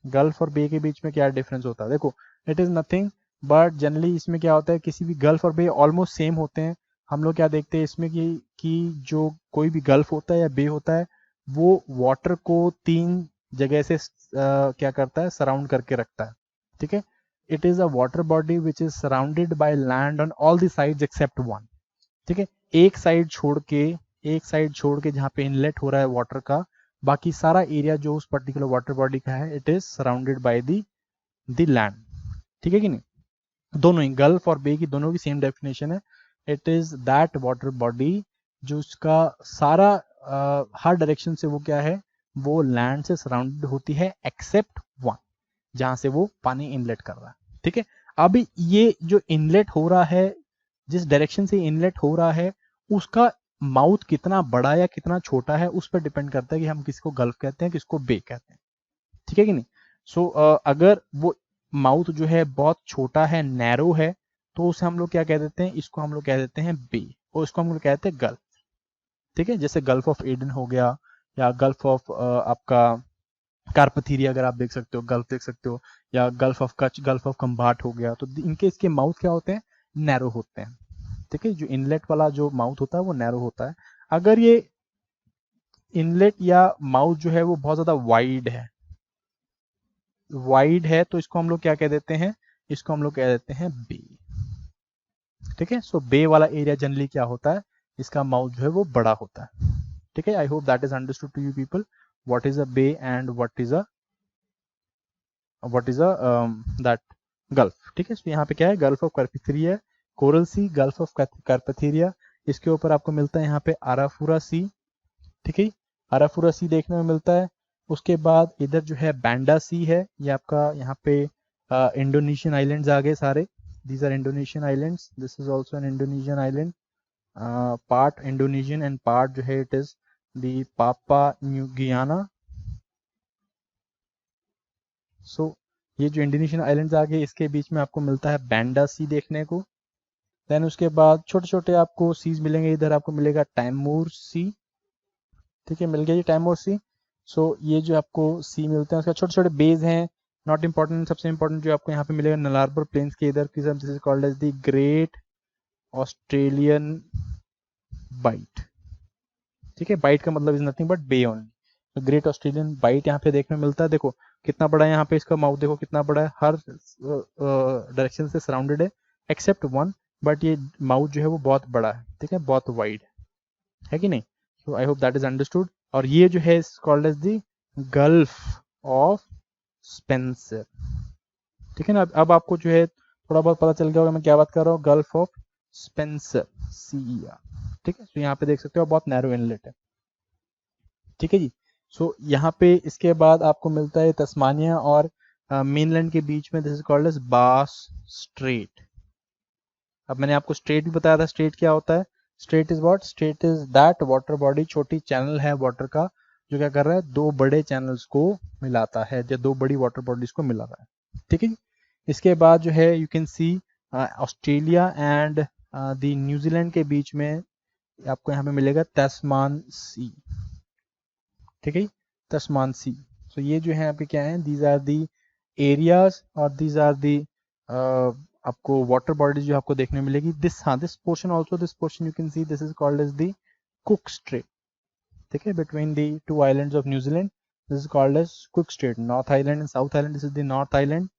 Gulf और बे के बीच में क्या डिफरेंस होता है, देखो it is nothing but generally इसमें क्या होता है, किसी भी गल्फ और बे ऑलमोस्ट सेम होते हैं। हम लोग क्या देखते हैं इसमें कि जो कोई भी गल्फ होता है या बे होता है वो वाटर को तीन जगह से क्या करता है, सराउंड करके रखता है। ठीक है, it is a water body which is surrounded by land on all the sides except one. ठीक है, एक साइड छोड़ के जहाँ पे इनलेट हो रहा है वाटर का, बाकी सारा एरिया जो उस पर्टिकुलर वाटर बॉडी का है, it is surrounded by the land. ठीक है कि नहीं, दोनों ही गल्फ और बे की दोनों की सेम डेफिनेशन है, it is that water body जो उसका सारा हर डायरेक्शन से वो क्या है, वो लैंड से सराउंडेड होती है एक्सेप्ट वन, जहां से वो पानी इनलेट कर रहा है। ठीक है, अब ये जो इनलेट हो रहा है, जिस डायरेक्शन से इनलेट हो रहा है, उसका माउथ कितना बड़ा या कितना छोटा है उस पर डिपेंड करता है कि हम किसको गल्फ कहते हैं, किसको बे कहते हैं। ठीक है कि नहीं, सो अगर वो माउथ जो है बहुत छोटा है, नैरो है, तो उसे हम लोग क्या कह देते हैं, इसको हम लोग कह देते हैं बे, और इसको हम लोग कहते हैं गल्फ। ठीक है, जैसे गल्फ ऑफ एडन हो गया, या गल्फ ऑफ आपका कार्पथीरिया अगर आप देख सकते हो, गल्फ देख सकते हो, या gulf of Kutch, gulf of Khambhat हो गया, तो इनके इसके माउथ क्या होते हैं, नैरो होते हैं। ठीक है, जो इनलेट वाला जो माउथ होता है वो नैरो होता है। अगर ये इनलेट या माउथ जो है वो बहुत ज्यादा वाइड है तो इसको हम लोग क्या कह देते हैं, इसको हम लोग कह देते हैं बे। ठीक है, सो बे वाला एरिया जनरली क्या होता है, इसका माउथ जो है वो बड़ा होता है। ठीक है, I hope that is understood to you people, what is a bay and what is a that gulf. ठीक है, तो यहाँ पे क्या है, gulf of Carpentaria, Coral Sea, gulf of Carpentaria. इसके ऊपर आपको मिलता है यहाँ पे आराफुरा सी। ठीक है, आराफुरा सी देखने में मिलता है। उसके बाद इधर जो है बैंडा सी है, ये आपका यहाँ पे इंडोनेशियन आइलैंड्स आ गए सारे, these are Indonesian islands, this is also an Indonesian island, part Indonesian and part जो है इट इज दी पापा न्यू गियाना। सो ये जो इंडोनेशियन आइलैंड्स आ गए, इसके बीच में आपको मिलता है बैंडा सी देखने को। देन उसके बाद छोटे छोटे आपको सीज मिलेंगे, इधर आपको मिलेगा तैमूर सी। ठीक है, मिल गया ये तैमूर सी। सो ये जो आपको सी मिलते हैं उसका छोटे छोटे बेज हैं, नॉट इम्पॉर्टेंट। सबसे इम्पोर्टेंट जो आपको यहाँ पे मिलेगा नलारबर प्लेन्स के इधर की तरफ, this is called as the Great Australian Bight. ठीक है, बाइट का मतलब is nothing but bay only. तो ग्रेट ऑस्ट्रेलियन बाइट यहाँ पे देखने मिलता है। देखो कितना बड़ा है यहाँ पे इसका माउथ, देखो कितना बड़ा है, हर डायरेक्शन से सराउंडेड है एक्सेप्ट वन, बट ये माउथ जो है वो बहुत बड़ा है, ठीक है, बहुत वाइड है कि नहीं। So I hope that is understood. और ये जो है called as the gulf of Spencer. ठीक है ना। अब आपको जो है थोड़ा बहुत पता चल गया होगा मैं क्या बात कर रहा हूँ, गल्फ ऑफ स्पेंसर, CER। ठीक है, तो यहाँ पे देख सकते हो बहुत नैरो इनलेट है। ठीक है जी। सो यहाँ पे इसके बाद आपको मिलता है तस्मानिया और मेनलैंड के बीच में, दिस इज कॉल्ड एज बास स्ट्रेट। अब मैंने आपको स्ट्रेट भी बताया था, स्ट्रेट क्या होता है। Straight is what, straight is that water body, छोटी चैनल है वाटर का जो क्या कर रहा है, दो बड़े चैनल्स को मिलाता है, जो दो बड़ी वाटर बॉडीज को मिला रहा है। ठीक है जी। इसके बाद जो है you can C Australia and the New Zealand के बीच में आपको यहाँ पे मिलेगा तस्मान सी। ठीक है, तस्मान सी। सो ये जो है आपके क्या है, दीज आर दी एरियाज और दीज आर दी आपको वाटर बॉडीज जो आपको देखने मिलेगी। दिस, हाँ, this portion also, this portion you can see this is called as the Cook Strait. ठीक है, between the two islands of New Zealand, this is called as Cook Strait. North Island and South Island, this is the North Island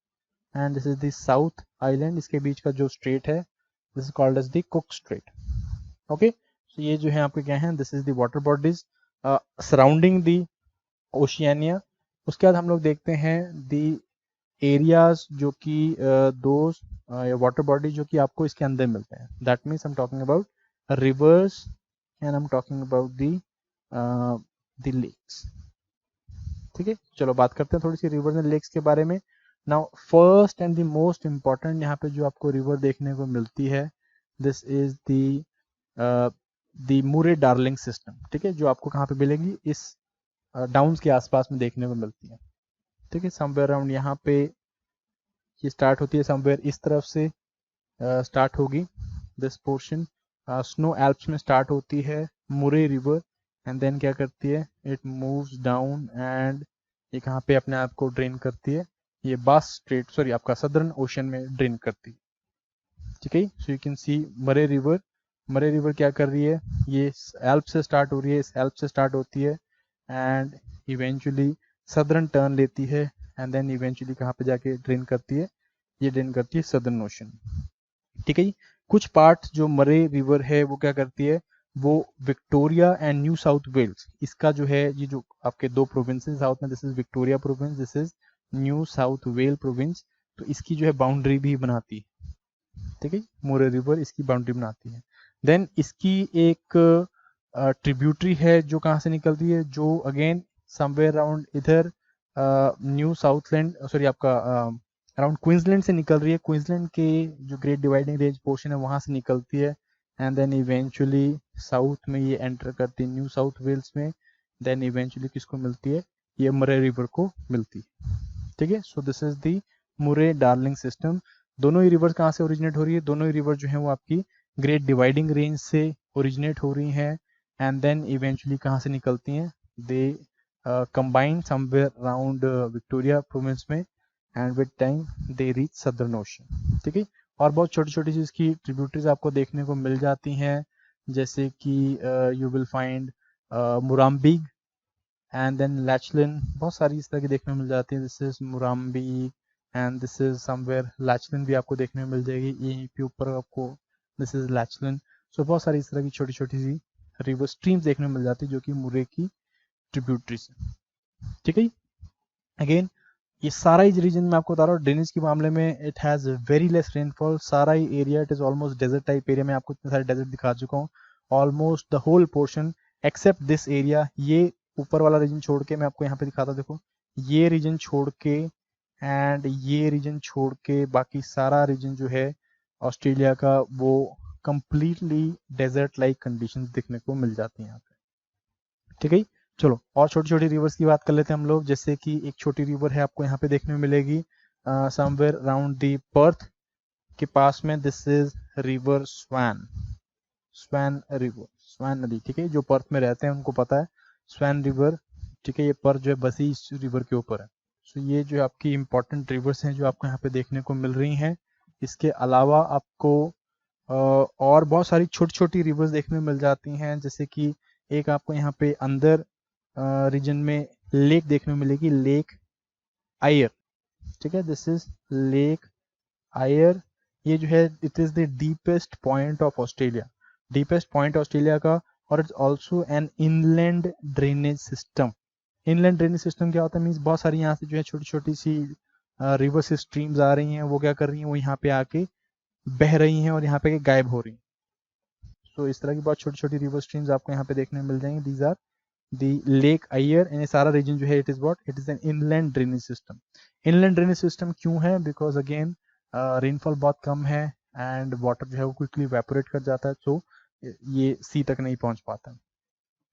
and this is the South Island. इसके बीच का जो straight है this is called as the Cook strait. Okay, so ये जो है आपके क्या है, this is the water bodies surrounding the Oceania. उसके बाद हम लोग देखते हैं दी एरियाज जो कि दो वाटर बॉडी जो कि आपको इसके अंदर मिलते हैं। That means I am talking about rivers and I am talking about the lakes. ठीक है, चलो बात करते हैं थोड़ी सी रिवर्स एंड लेक्स के बारे में। Now first and the most important यहाँ पे जो आपको रिवर देखने को मिलती है, दिस इज द मुरे डार्लिंग सिस्टम। ठीक है, जो आपको कहाँ पे मिलेगी, इस डाउन्स के आसपास में देखने को मिलती है। ठीक है, समवेयर अराउंड यहाँ पे ये स्टार्ट होती है, समवेयर इस तरफ से स्टार्ट होगी दिस पोर्शन। स्नो एल्प्स में स्टार्ट होती है मुरे रिवर एंड देन क्या करती है, इट मूव्स डाउन एंड ये कहाँ पे अपने आप को ड्रेन करती है, ये बास स्ट्रेट, सॉरी आपका सदर्न ओशन में ड्रेन करती है। ठीक है, सो यू कैन सी मरे रिवर। मरे रिवर क्या कर रही है, ये एल्प से स्टार्ट हो रही है, इस एल्प से स्टार्ट होती है एंड इवेंचुअली सदर्न टर्न लेती है एंड देन इवेंचुअली कहाँ पे जाके ड्रेन करती है, ये ड्रेन करती है सदर्न ओशन। ठीक है जी। कुछ पार्ट जो मरे रिवर है वो क्या करती है, वो Victoria and New South Wales, इसका जो है ये जो आपके दो प्रोविंसेस साउथ में, this is Victoria province, this is New South Wale province, तो इसकी जो है बाउंड्री भी बनाती है। ठीक है, मोरे रिवर इसकी बाउंड्री बनाती है। देन इसकी एक ट्रिब्यूटरी है जो कहाँ से निकलती है, जो अगेन समवेयर अराउंड इधर न्यू साउथलैंड, सॉरी आपका अराउंड क्वींसलैंड से निकल रही है। क्वींसलैंड के जो ग्रेट डिवाइडिंग रेंज पोर्शन है वहां से निकलती है एंड देन इवेंचुअली साउथ में ये एंटर करती है न्यू साउथ वेल्स में, देन इवेंचुअली किसको मिलती है, ये मरे रिवर को मिलती है। ठीक है, सो दिस इज दी मुरे डार्लिंग सिस्टम। दोनों ही रिवर्स कहाँ से ओरिजिनेट हो रही है, दोनों ही रिवर जो है वो आपकी ग्रेट डिवाइडिंग रेंज से ओरिजिनेट हो रही हैं एंड देन इवेंचुअली कहाँ से निकलती हैं, they combine somewhere around Victoria province में and with time they reach southern ocean. ठीक है, और बहुत छोटी छोटी चीज की ट्रिब्यूटरीज आपको देखने को मिल जाती हैं, जैसे कि you will find Murrumbidgee and then Lachlan, बहुत सारी इस तरह की देखने को मिल जाती है। This is Murrumbidgee and this is somewhere Lachlan भी आपको देखने को मिल जाएगी, यहीं पे ऊपर आपको दिस इज लैचलिन। सो बहुत सारी इस तरह की छोटी छोटी सी रिवर स्ट्रीम्स देखने को मिल जाती है जो कि मुरे की ट्रिब्यूटरीज है। ठीक है, अगेन ये सारा ही रीजन में आपको बता रहा हूँ, ड्रेनेज के मामले में it has very less rainfall, सारा ही area it is almost desert type area. मैं आपको इतने सारे डेजर्ट दिखा चुका हूँ, almost the whole portion except this area. ये ऊपर वाला रीजन छोड़ के मैं आपको यहाँ पे दिखाता हूँ, देखो ये रीजन छोड़ के एंड ये रीजन छोड़ के बाकी सारा रीजन जो है ऑस्ट्रेलिया का, वो कंप्लीटली डेजर्ट लाइक कंडीशंस देखने को मिल जाती हैं यहाँ पे। ठीक है, चलो और छोटी छोटी रिवर्स की बात कर लेते हैं हम लोग। जैसे कि एक छोटी रिवर है आपको यहाँ पे देखने में मिलेगी समवेयर अराउंड दी पर्थ के पास में, this is river swan, swan river, swan नदी। ठीक है, जो पर्थ में रहते हैं उनको पता है स्वैन रिवर ठीक है, ये पर्थ जो है बसी इस रिवर के ऊपर है। सो ये जो आपकी इंपॉर्टेंट रिवर्स हैं जो आपको यहाँ पे देखने को मिल रही हैं। इसके अलावा आपको और बहुत सारी छोटी छोटी रिवर्स देखने को मिल जाती हैं, जैसे कि एक आपको यहाँ पे अंदर रीजन में लेक देखने को मिलेगी, लेक आयर। ठीक है, दिस इज लेक आयर। ये जो है it is the deepest point of Australia, deepest point Australia का, और it's also an inland drainage system. Inland drainage system क्या होता है, मीन्स बहुत सारी यहाँ से जो है छोटी छोटी सी रिवर्स स्ट्रीम्स आ रही हैं, वो क्या कर रही हैं, वो यहाँ पे आके बह रही हैं और यहाँ पे गायब हो रही हैं। सो इस तरह की बहुत छोटी छोटी रिवर स्ट्रीम्स आपको यहाँ पे देखने को मिल जाएंगी। These are the Lake Eyre, and ये सारा रीजन जो है it is what, it is an inland drainage system. Inland drainage system क्यों है, बिकॉज अगेन रेनफॉल बहुत कम है एंड वाटर जो है वो क्विकली इवेपोरेट कर जाता है, सो ये सी तक नहीं पहुंच पाता।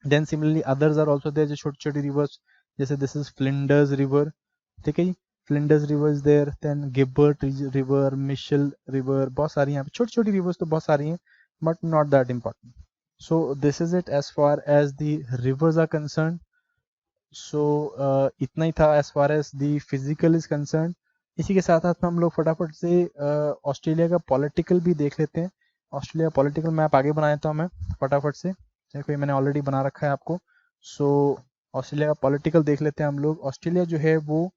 Then similarly others are also there, जो छोटी छोटी रिवर्स, जैसे दिस इज फ्लिंडर्स रिवर। ठीक है, Flinders river is there, then Gilbert river, Mitchell river, बहुत सारी यहाँ पे छोटी छोटी रिवर्स तो बहुत सारी हैं, but not that important. So this is it as far as the rivers are concern. सो इतना ही था as far as the physical is concern. इसी के साथ साथ में हम लोग फटाफट से ऑस्ट्रेलिया का पॉलिटिकल भी देख लेते हैं। ऑस्ट्रेलिया पॉलिटिकल मैप आगे बनाया था मैं फटाफट से, देखो मैंने ऑलरेडी बना रखा है आपको। सो ऑस्ट्रेलिया का पॉलिटिकल देख लेते हैं हम लोग। ऑस्ट्रेलिया जो है वो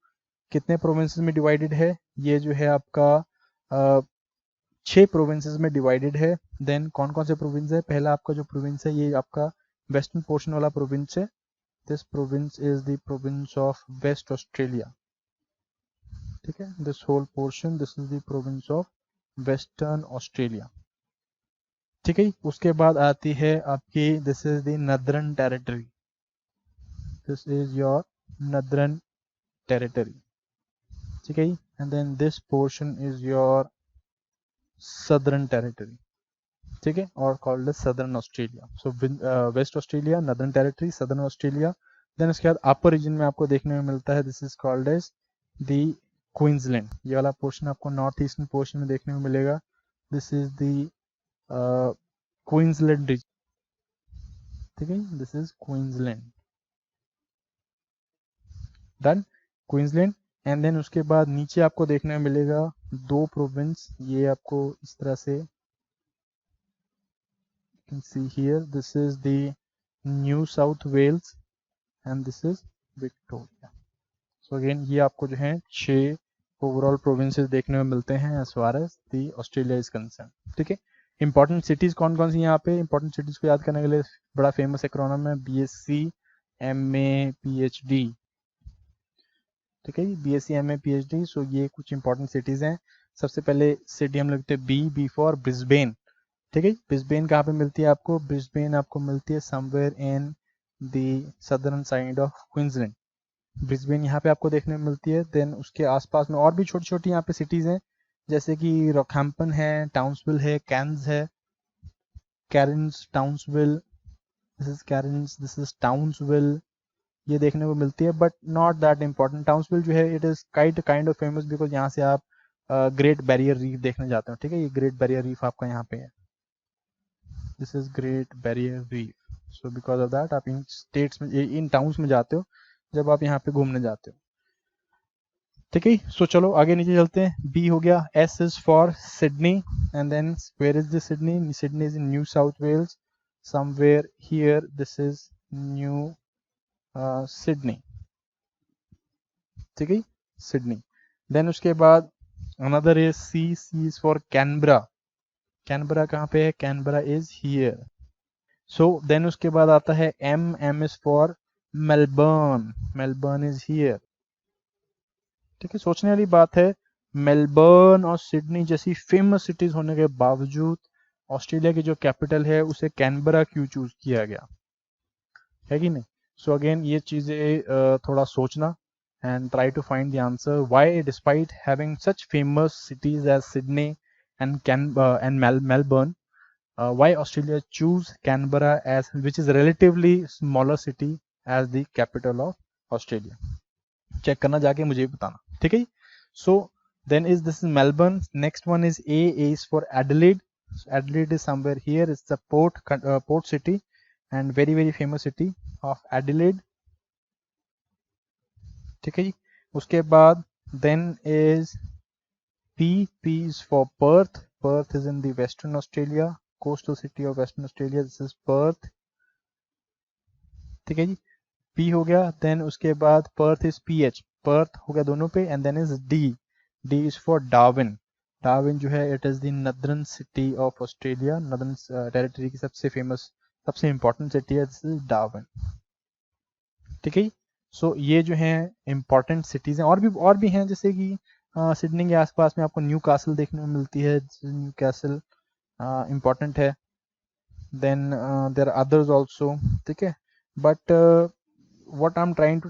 कितने प्रोविंसेस में डिवाइडेड है, ये जो है आपका 6 प्रोविंसेस में डिवाइडेड है। देन कौन कौन से प्रोविंस है, पहला आपका जो प्रोविंस है ये आपका वेस्टर्न पोर्शन वाला प्रोविंस है। This province is the province of West Australia. ठीक है, this whole portion, this is the province of Western Australia. ठीक है, उसके बाद आती है आपकी this is the Northern Territory, this is your Northern Territory. ठीक है, and then this portion is your southern territory. ठीक है, और called Southern Australia. So West Australia, northern Territory, Southern Australia. Then उसके बाद अपर रीजन में आपको देखने में मिलता है, this is called as the Queensland. ये वाला पोर्शन आपको नॉर्थ ईस्टर्न पोर्शन में देखने को मिलेगा, this is the Queensland region. ठीक है, this is Queensland, done, Queensland. And then उसके बाद नीचे आपको देखने में मिलेगा 2 प्रोविंस, ये आपको इस तरह से can see here, this is the New South Wales and this is Victoria. So again ये आपको जो है 6 ओवरऑल प्रोविंसेस देखने में मिलते हैं as far as the Australia is concerned. ठीक है, इंपॉर्टेंट सिटीज कौन कौन सी यहाँ पे, इंपॉर्टेंट सिटीज को याद करने के लिए बड़ा फेमस एक्रोनिम है BSc MA PhD। ठीक है, BSc MA PhD। सो ये कुछ इंपॉर्टेंट सिटीज हैं। सबसे पहले सिटी हम लिखते हैं बी फॉर ब्रिस्बेन। ठीक है, ब्रिस्बेन कहाँ पे मिलती है आपको, ब्रिस्बेन आपको मिलती है somewhere in the southern side of Queensland. Brisbane यहाँ पे आपको देखने में मिलती है। देन उसके आसपास में और भी छोटी छोटी यहाँ पे सिटीज हैं, जैसे कि रॉकहैम्पटन है, टाउन्सविल है, कैन्स है, Cairns, Townsville, this is Cairns, this is Townsville, ये देखने को मिलती है, but not that important. Townsville जो है it is kind of famous because यहाँ से आप ग्रेट बैरियर रीफ देखने जाते हो। ठीक है, ये ग्रेट बैरियर रीफ आपका यहाँ पे है, this is great barrier reef. So because of that आप इन स्टेट्स में, इन टाउन्स में जाते हो जब आप यहाँ पे घूमने जाते हो। ठीक है, सो चलो आगे नीचे चलते हैं। बी हो गया, S is for Sydney, and then where is the Sydney, Sydney is in New South Wales, somewhere here, this is New Sydney. ठीक है, सिडनी। देन उसके बाद another is C, C is for Canberra. Canberra कहाँ पे है, Canberra is here. So then उसके बाद आता है M, M is for Melbourne, Melbourne is here. ठीक है, सोचने वाली बात है, मेलबर्न और सिडनी जैसी फेमस सिटीज होने के बावजूद ऑस्ट्रेलिया की जो कैपिटल है उसे कैनबरा क्यों चूज किया गया है कि नहीं। सो अगेन ये चीजें थोड़ा सोचना and try to find the answer why, despite having such famous cities as Sydney and Melbourne, why Australia choose Canberra as, which is relatively smaller city, as the capital of Australia. Check करना जाके मुझे बताना। ठीक है, so then is this is Melbourne. Next one is A is for Adelaide. So Adelaide is somewhere here. It's the port city and very famous city of Adelaide. ठीक है जी। उसके बाद then is P is for Perth. Perth is in the Western Australia, coastal city of Western Australia. This is Perth. ठीक है जी। P हो गया, then उसके बाद Perth is PH. Perth हो गया दोनों पे, and then is D. D is for Darwin. Darwin जो है it is the northern city of Australia, northern territory की सबसे फेमस, सबसे इंपॉर्टेंट सिटी है, दिस इज डार्विन। ठीक है जी। सो ये जो है इंपॉर्टेंट सिटीज हैं, और भी हैं, जैसे कि सिडनी के आसपास में आपको न्यू कासल देखने को मिलती है, न्यू कैसल इम्पॉर्टेंट है। Then there are others also, ठीक है। But what I'm trying to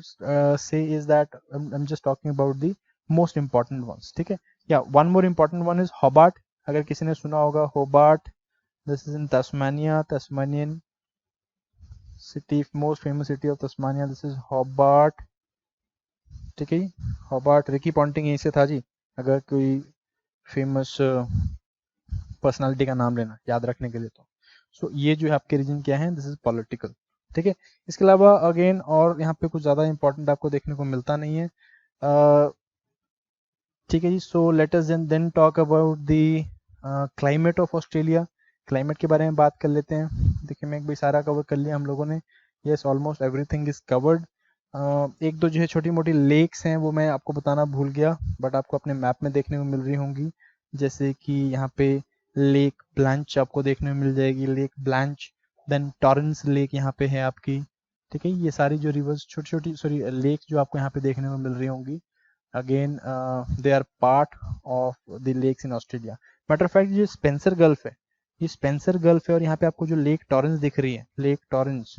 say is that I'm just talking about the most important ones, ठीक है। Yeah, one more important one is Hobart. अगर किसी ने सुना होगा Hobart, this is in Tasmania, Tasmanian city, most famous city of Tasmania, this is Hobart। ठीक है, Hobart, Ricky Ponting यहीं से था जी, अगर कोई फेमस पर्सनालिटी का नाम लेना याद रखने के लिए तो। सो ये जो है आपके रीजन क्या है, दिस इज पॉलिटिकल। ठीक है, इसके अलावा अगेन और यहाँ पे कुछ ज़्यादा इंपॉर्टेंट आपको देखने को मिलता नहीं है। ठीक है जी। So let us then talk about the climate of Australia. Climate के बारे में बात कर लेते हैं। देखिए मैं एक भी सारा कवर कर लिया हम लोगों ने, yes almost everything is covered. एक दो जो है छोटी मोटी लेक्स हैं वो मैं आपको बताना भूल गया, बट आपको अपने मैप में देखने को मिल रही होंगी, जैसे कि यहाँ पे लेक ब्लांच आपको देखने को मिल जाएगी, Lake Blanche. Then Torrens Lake यहाँ पे है आपकी। ठीक है, ये सारी जो रिवर्स छोटी छोटी सॉरी लेक जो आपको यहाँ पे देखने को मिल रही होंगी, again they are part of the lakes in Australia. Matter of fact, ये स्पेंसर गल्फ है, ये स्पेंसर गल्फ है, और यहाँ पे आपको जो लेक टॉरेंस दिख रही है, लेक टॉरेंस,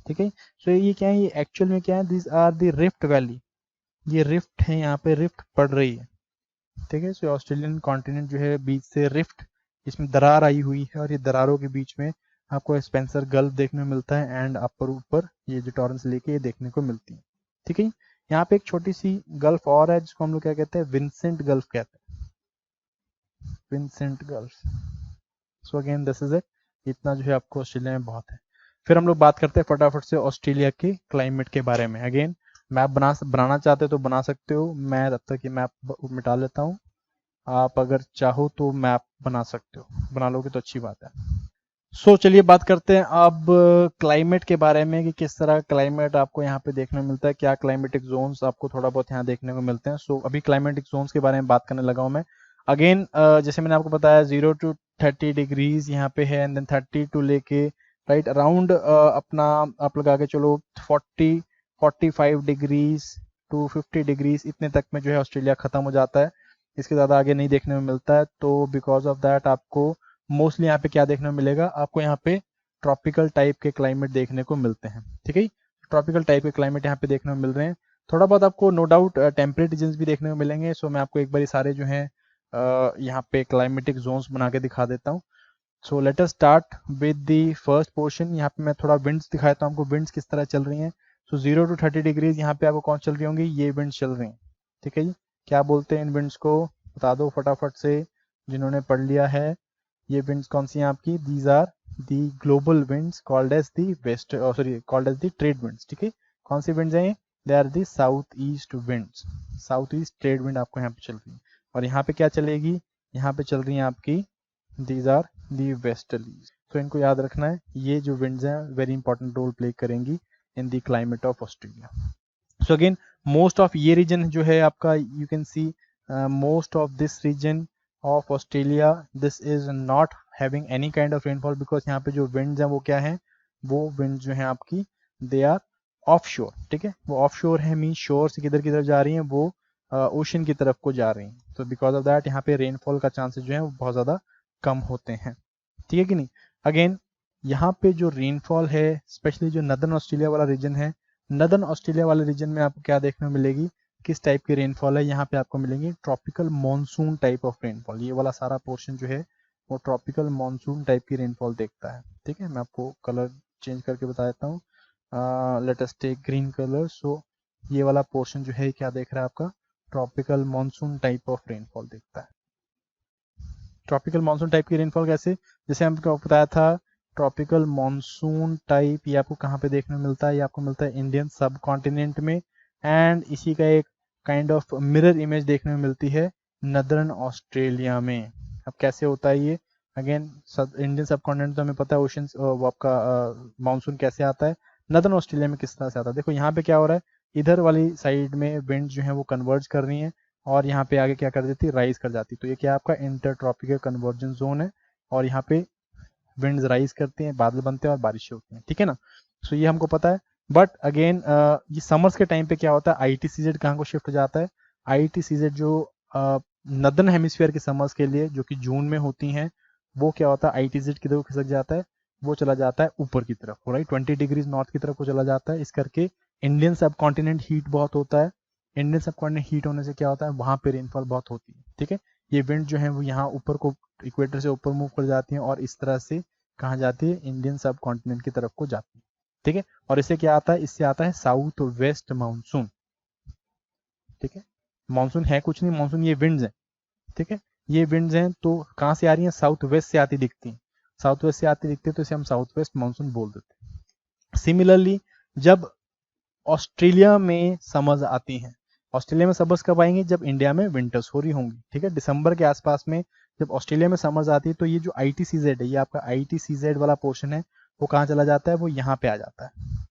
ठीक है। सो ये क्या है, ये एक्चुअल में क्या है, this are the rift valley, ये रिफ्ट है, यहाँ पे रिफ्ट पड़ रही है। ठीक है, सो ऑस्ट्रेलियन कॉन्टिनेंट जो है बीच से रिफ्ट, इसमें दरार आई हुई है, और ये दरारों के बीच में आपको स्पेंसर गल्फ देखने को मिलता है, एंड अपर ऊपर ये जो टॉरेंस लेके ये देखने को मिलती है। ठीक है, यहाँ पे एक छोटी सी गल्फ और है जिसको हम लोग क्या कहते हैं, विंसेंट गल्फ कहते हैं, Vincent gulf. So again this is it, इतना जो है आपको ऑस्ट्रेलिया में बहुत है। फिर हम लोग बात करते हैं फटाफट से ऑस्ट्रेलिया के क्लाइमेट के बारे में। अगेन मैप बनाना चाहते हो तो बना सकते हो, मैं तब तक ये मैप मिटा लेता हूँ, आप अगर चाहो तो मैप बना सकते हो, बना लोगे तो अच्छी बात है। सो चलिए बात करते हैं अब क्लाइमेट के बारे में, कि किस तरह क्लाइमेट आपको यहाँ पे देखने को मिलता है, क्या क्लाइमेटिक जोन्स आपको थोड़ा बहुत यहाँ देखने को मिलते हैं। सो अभी क्लाइमेटिक जोन्स के बारे में बात करने लगा हूँ मैं। अगेन जैसे मैंने आपको बताया 0 to 30 डिग्रीज यहाँ पे है, एंड देन 30 टू लेके राइट अराउंड अपना आप लगा के चलो 45 डिग्रीज टू 50 डिग्रीज इतने तक में जो है ऑस्ट्रेलिया खत्म हो जाता है, इसके ज़्यादा आगे नहीं देखने को मिलता है। तो बिकॉज ऑफ दैट आपको मोस्टली यहाँ पे क्या देखने को मिलेगा, आपको यहाँ पे ट्रॉपिकल टाइप के क्लाइमेट देखने को मिलते हैं। ठीक है, ट्रॉपिकल टाइप के क्लाइमेट यहाँ पे देखने को मिल रहे हैं। थोड़ा बहुत आपको नो डाउट टेम्परेट रीजन्स भी देखने को मिलेंगे। सो मैं आपको एक बार सारे जो हैं यहाँ पे क्लाइमेटिक जोन्स बना के दिखा देता हूँ। सो let us start with the first portion. यहाँ पे मैं थोड़ा विंड्स दिखाता हूँ आपको, विंड्स किस तरह चल रही हैं। सो 0 to 30 डिग्रीज यहाँ पे आपको कौन चल रही होंगी, ये विंड्स चल रही हैं। ठीक है जी, क्या बोलते हैं इन विंड्स को, बता दो फटाफट से जिन्होंने पढ़ लिया है। ये विंड्स कौन सी हैं आपकी, these are the global winds called as the west sorry called as the trade winds. ठीक है, कौन सी विंड्स हैं ये, they are the south east winds, south east trade wind आपको यहाँ पे चल रही है। और यहाँ पे क्या चलेगी, यहाँ पे चल रही है आपकी दीज आर दी वेस्टर्लीज। तो इनको याद रखना है, ये जो विंड्स हैं वेरी इंपॉर्टेंट रोल प्ले करेंगी in the climate of Australia. So again most of ये रीजन जो है आपका, you can see most of this region of Australia, this is not having any kind of rainfall, because यहाँ पे जो winds हैं वो क्या है, वो विंड्स जो है आपकी दे आर ऑफ शोर। ठीक है, वो ऑफ शोर है, मीन शोर से किधर किधर जा रही हैं, वो ओशन की तरफ को जा रही हैं। तो बिकॉज ऑफ दैट यहाँ पे रेनफॉल का चांसेस जो है वो बहुत ज़्यादा कम होते हैं। ठीक है कि नहीं। अगेन यहाँ पे जो रेनफॉल है, स्पेशली जो नदर्न ऑस्ट्रेलिया वाला रीजन है, नदर्न ऑस्ट्रेलिया वाले रीजन में आपको क्या देखने को मिलेगी, किस टाइप की रेनफॉल है, यहाँ पे आपको मिलेंगी tropical monsoon type of rainfall. ये वाला सारा पोर्शन जो है वो ट्रॉपिकल मॉनसून टाइप की रेनफॉल देखता है। ठीक है, मैं आपको कलर चेंज करके बता देता हूँ। Let us take green colour. सो ये वाला पोर्शन जो है क्या देख रहा है आपका, tropical monsoon type of rainfall देखता है। ट्रॉपिकल मॉनसून टाइप की रेनफॉल कैसे, जैसे हमको बताया था, ट्रॉपिकल मॉनसून टाइप ये आपको कहाँ पे देखने को मिलता है, ये आपको मिलता है इंडियन सब कॉन्टिनेंट में, एंड इसी का एक काइंड ऑफ मिरर इमेज देखने में मिलती है नदर्न ऑस्ट्रेलिया में। अब कैसे होता है ये, अगेन इंडियन सब कॉन्टिनेंट तो हमें पता है ओशन वो आपका मानसून कैसे आता है, नदर्न ऑस्ट्रेलिया में किस तरह से आता है। देखो यहाँ पे क्या हो रहा है, इधर वाली साइड में विंड जो है वो कन्वर्ज कर रही है और यहाँ पे आगे क्या कर देती है, राइज कर जाती है। तो ये क्या आपका इंटर ट्रॉपिकल कन्वर्जन जोन है और यहाँ पे विंड्स राइज करते हैं, बादल बनते हैं और बारिशें होती हैं, ठीक है ना। सो ये हमको पता है। बट अगेन ये समर्स के टाइम पे क्या होता है, ITCZ कहाँ को शिफ्ट हो जाता है, ITCZ जो नदर्न हेमिस्फीयर के समर्स के लिए जो कि जून में होती हैं, वो क्या होता है, ITCZ की तरफ खिसक जाता है, वो चला जाता है ऊपर की तरफ, राइट 20 डिग्रीज नॉर्थ की तरफ को चला जाता है। इस करके इंडियन सब कॉन्टिनेंट हीट बहुत होता है। इंडियन सब कॉन्टिनेंट हीट होने से क्या होता है, वहां पे रेनफॉल बहुत होती है, ठीक है। ये विंड जो है वो यहाँ ऊपर को इक्वेटर से ऊपर मूव कर जाती है और इस तरह से कहाँ जाती है, इंडियन सब कॉन्टिनेंट की तरफ को जाती है, ठीक है। और इससे क्या आता है, इससे आता है साउथ वेस्ट मानसून, ठीक है। मानसून है कुछ नहीं, मानसून ये विंड्स हैं, ठीक है। ये विंड्स हैं तो कहाँ से आ रही हैं, साउथ वेस्ट से आती दिखती हैं, साउथ वेस्ट से आती दिखती है तो इसे हम साउथ वेस्ट मानसून बोल देते हैं। सिमिलरली जब ऑस्ट्रेलिया में समर्स आती हैं, ऑस्ट्रेलिया में समर्स कब आएंगे, जब इंडिया में विंटर्स हो रही होंगी, ठीक है। दिसंबर के आसपास में जब ऑस्ट्रेलिया में समर्स आती है तो ये जो ITCZ है, ये आपका ITCZ वाला पोर्शन है, वो कहाँ चला जाता है, वो यहाँ पे आ जाता है,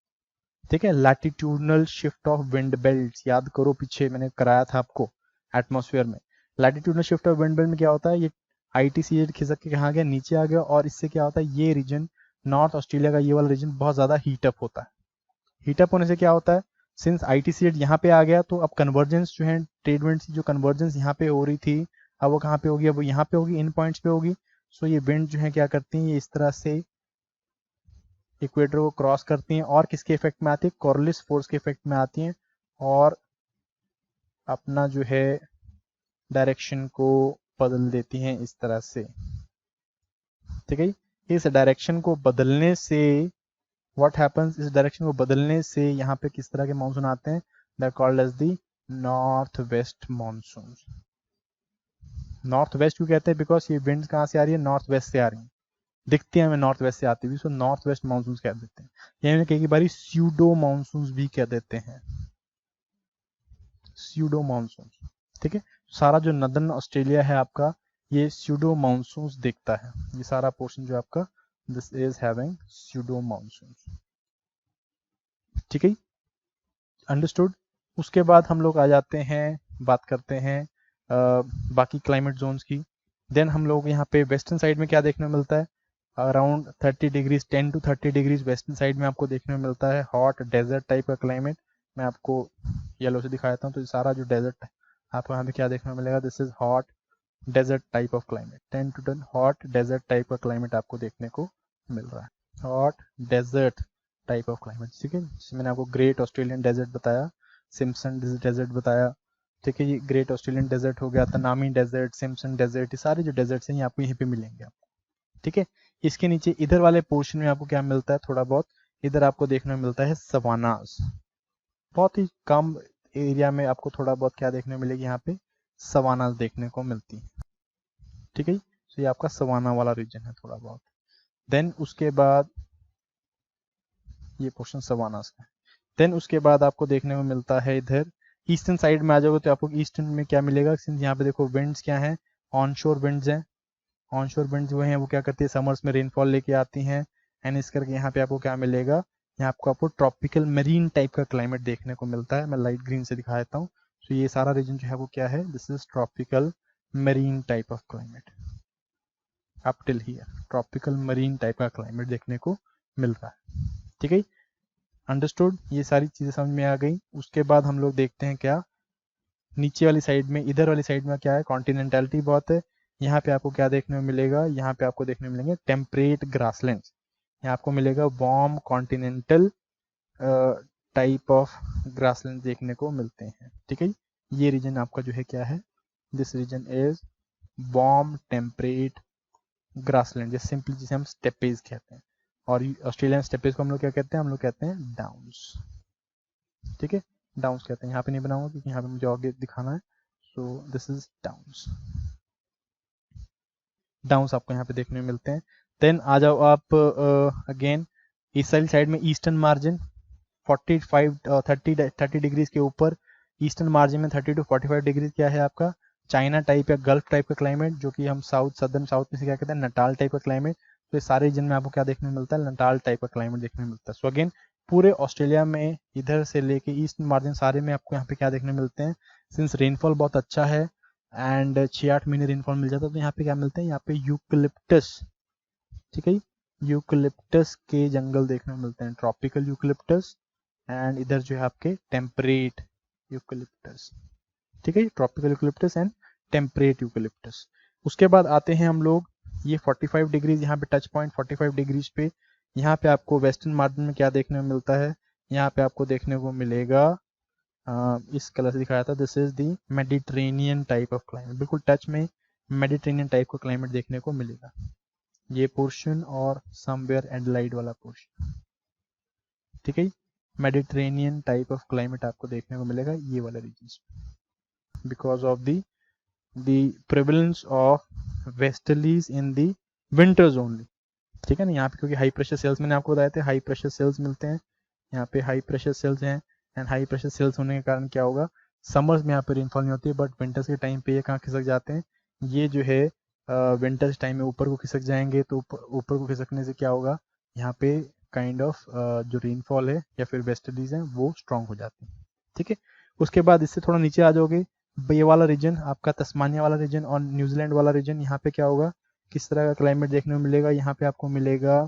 ठीक है। Latitudinal shift of wind belt, याद करो पीछे मैंने कराया था आपको एटमॉस्फेयर में। Latitudinal shift of wind belt में क्या होता है, ये ITCZ खिसक के कहाँ गया, नीचे आ गया और इससे क्या होता है, ये रीजन नॉर्थ ऑस्ट्रेलिया का ये वाला रीजन बहुत ज्यादा हीटअप होता है। हीटअप होने से क्या होता है, सिंस ITCZ यहाँ पे आ गया तो अब कन्वर्जेंस जो है ट्रेड विंड की जो कन्वर्जेंस यहाँ पे हो रही थी, अब वो कहाँ पे होगी, अब वो यहाँ पे होगी, इन पॉइंट्स पे होगी। सो ये विंड जो है क्या करती है, ये इस तरह से इक्वेटर को क्रॉस करती हैं और किसके इफेक्ट में आती है, कॉर्लिस फोर्स के इफेक्ट में आती हैं और अपना जो है डायरेक्शन को बदल देती हैं इस तरह से, ठीक है। इस डायरेक्शन को बदलने से व्हाट हैपेंस, इस डायरेक्शन को बदलने से यहाँ पे किस तरह के मानसून आते हैं, they called as the north west monsoon. North west क्यों कहते हैं, बिकॉज ये विंड्स कहाँ से आ रही है, नॉर्थ वेस्ट से आ रही है, दिखती है हमें नॉर्थ वेस्ट से आती हुई, सो नॉर्थ वेस्ट मानसून कह देते हैं। यानी कई बार स्यूडो मानसून भी कह देते हैं, स्यूडो मानसून, ठीक है। सारा जो नदर्न ऑस्ट्रेलिया है आपका, ये स्यूडो मानसून दिखता है, ये सारा पोर्शन जो आपका, this is having pseudo monsoon, ठीक है, अंडरस्टूड। उसके बाद हम लोग आ जाते हैं, बात करते हैं बाकी क्लाइमेट जोन्स की। देन हम लोग यहाँ पे वेस्टर्न साइड में क्या देखने को मिलता है, around 30 degrees 10 to 30 degrees western side में आपको देखने को मिलता है हॉट डेजर्ट टाइप का क्लाइमेट। मैं आपको येलो से दिखा देता हूँ, तो सारा जो डेजर्ट आपको यहाँ पे क्या देखने को मिलेगा, this is hot desert type of climate, 10 to 10 hot desert type का क्लाइमेट आपको देखने को मिल रहा है, hot desert type of climate, ठीक है। जैसे मैंने आपको ग्रेट ऑस्ट्रेलियन डेजर्ट बताया, सिम्पसन डेजर्ट बताया, ठीक है। ये ग्रेट ऑस्ट्रेलियन डेजर्ट हो गया, तनामी डेजर्ट, सिम्पसन डेजर्ट, ये सारे जो डेजर्ट्स हैं ये आपको यहीं पे मिलेंगे आपको, ठीक है। इसके नीचे इधर वाले पोर्शन में आपको क्या मिलता है, थोड़ा बहुत इधर आपको देखने को मिलता है सवानास, बहुत ही कम एरिया में आपको थोड़ा बहुत क्या देखने को मिलेगी, यहाँ पे सवानास देखने को मिलती है, ठीक है। तो ये आपका सवाना वाला रीजन है थोड़ा बहुत। देन उसके बाद ये पोर्शन सवानास का है। देन उसके बाद आपको देखने को मिलता है इधर ईस्टर्न साइड में आ जाओगे तो आपको ईस्टर्न में क्या मिलेगा, सिंस यहाँ पे देखो विंड्स क्या है, ऑनशोर विंड्स हैं, ऑनशोर विंड जो है वो क्या करती है, समर्स में रेनफॉल लेके आती हैं, एंड इस करके यहाँ पे आपको क्या मिलेगा, यहाँ आपको ट्रॉपिकल मरीन टाइप का क्लाइमेट देखने को मिलता है। मैं लाइट ग्रीन से दिखा देता हूँ। तो ये सारा रीजन जो है वो क्या है, this is tropical marine type of climate, up till here tropical marine type का क्लाइमेट देखने को मिल रहा है, ठीक है। अंडरस्टूड, ये सारी चीजें समझ में आ गई। उसके बाद हम लोग देखते हैं क्या नीचे वाली साइड में, इधर वाली साइड में क्या है, कॉन्टिनेंटलिटी बहुत है। यहाँ पे आपको क्या देखने को मिलेगा, यहाँ पे आपको देखने को मिलेंगे टेम्परेट ग्रासलैंड्स, यहाँ आपको मिलेगा warm continental type of grassland देखने को मिलते हैं, ठीक है। ये रीजन आपका जो है क्या है, this region is warm temperate grassland, जैसे सिंपली जिसे हम स्टेपेज कहते हैं, और ऑस्ट्रेलियन स्टेपेज को हम लोग क्या कहते हैं, हम लोग कहते हैं डाउन्स, ठीक है। डाउन्स कहते हैं, यहाँ पे नहीं बनाऊंगा क्योंकि यहाँ पे मुझे आगे दिखाना है। सो दिस इज डाउन्स, डाउन्स आपको यहाँ पे देखने में मिलते हैं। देन आ जाओ आप अगेन इस साइड में ईस्टर्न मार्जिन, 45 30 डिग्रीज के ऊपर। ईस्टर्न मार्जिन में 30 to 45 डिग्रीज क्या है आपका चाइना टाइप या गल्फ टाइप का क्लाइमेट, जो कि हम सदर्न साउथ में से क्या कहते हैं नटाल टाइप का क्लाइमेट। तो ये सारे रीजन में आपको क्या देखने को मिलता है नटाल टाइप का क्लाइमेट देखने को मिलता है। सो अगेन पूरे ऑस्ट्रेलिया में इधर से लेके ईस्टर्न मार्जिन सारे में आपको यहाँ पे क्या देखने मिलते हैं, सिंस रेनफॉल बहुत अच्छा है एंड 6-8 महीने रेनफॉल मिल जाता है, तो यहाँ पे क्या मिलते हैं, यहाँ पे यूकलिप्टस, ठीक है, यूकलिप्टस के जंगल देखने को मिलते हैं, ट्रॉपिकल यूकलिप्टस एंड इधर जो है आपके टेम्परेट यूकलिप्टस, ठीक है, tropical eucalyptus and temperate eucalyptus. उसके बाद आते हैं हम लोग ये 45 डिग्रीज यहाँ पे टच पॉइंट 45 डिग्रीज पे, यहाँ पे आपको वेस्टर्न मार्जिन में क्या देखने को मिलता है, यहाँ पे आपको देखने को मिलेगा इस कलर से दिखाया था, this is the Mediterranean type of climate, बिल्कुल टच में मेडिटेरेनियन टाइप का क्लाइमेट देखने को मिलेगा ये पोर्शन और समवेयर एडलाइड वाला पोर्शन, ठीक है, मेडिटेरेनियन टाइप ऑफ क्लाइमेट आपको देखने को मिलेगा ये वाला region because of the prevalence of westerlies in the winters only, ठीक है ना, यहाँ पे क्योंकि हाई प्रेशर सेल्स मैंने आपको बताया थे हाई प्रेशर सेल्स मिलते हैं, यहाँ पे हाई प्रेशर सेल्स हैं एंड हाई प्रेशर सेल्स होने के कारण क्या होगा समर्स में यहाँ पे रेनफॉल नहीं होती है, बट विंटर्स के टाइम पे ये कहाँ खिसक जाते हैं, ये जो है विंटर्स टाइम में ऊपर को खिसक जाएंगे, तो ऊपर को खिसकने से क्या होगा यहाँ पे काइंड ऑफ जो रेनफॉल है या फिर वेस्टर्लीज हैं वो स्ट्रॉन्ग हो जाते हैं, ठीक है। उसके बाद इससे थोड़ा नीचे आ जाओगे, ये वाला रीजन आपका तस्मानिया वाला रीजन और न्यूजीलैंड वाला रीजन, यहाँ पे क्या होगा किस तरह का क्लाइमेट देखने को मिलेगा, यहाँ पे आपको मिलेगा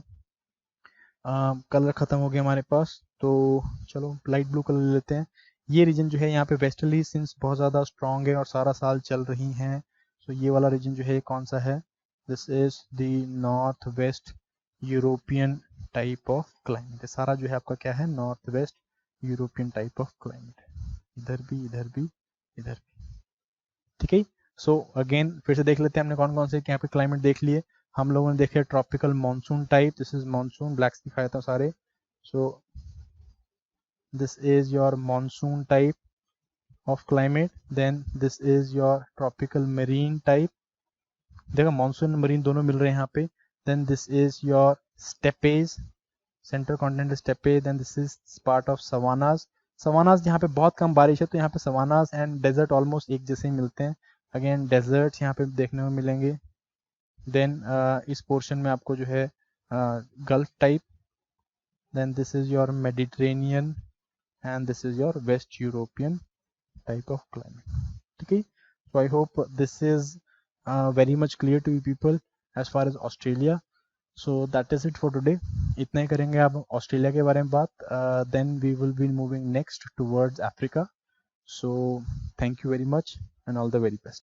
कलर खत्म हो गया हमारे पास, तो चलो लाइट ब्लू कलर ले लेते हैं। ये रीजन जो है यहाँ पे वेस्टर्ली सिंस बहुत ज़्यादा स्ट्रॉन्ग है और सारा साल चल रही हैं, तो ये वाला रीजन जो है कौन सा है, this is the north west European type of climate, सारा जो है आपका क्या है north west European type of climate, इधर भी इधर भी इधर भी, ठीक है। सो अगेन फिर से देख लेते हैं हमने कौन कौन से यहाँ पे क्लाइमेट देख लिए, हम लोगों ने देखे tropical monsoon type, this is monsoon blacks दिखाया था सारे, so this is your monsoon type of climate, then this is your tropical marine type, देखो मानसून मरीन दोनों मिल रहे हैं यहाँ पे, then this is your steppes central continental steppe, then this is part of savannas, savannas यहाँ पे बहुत कम बारिश है तो यहाँ पे सवानाज एंड डेजर्ट ऑलमोस्ट एक जैसे ही मिलते हैं, अगेन डेजर्ट्स यहाँ पे देखने को मिलेंगे, देन इस पोर्शन में आपको जो है gulf type, then this is your Mediterranean and this is your west European type of climate, ठीक है। So I hope this is very much clear to you people as far as Australia, so that is it for today, इतना ही करेंगे आप Australia के बारे में बात, then we will be moving next towards Africa, so thank you very much and all the very best.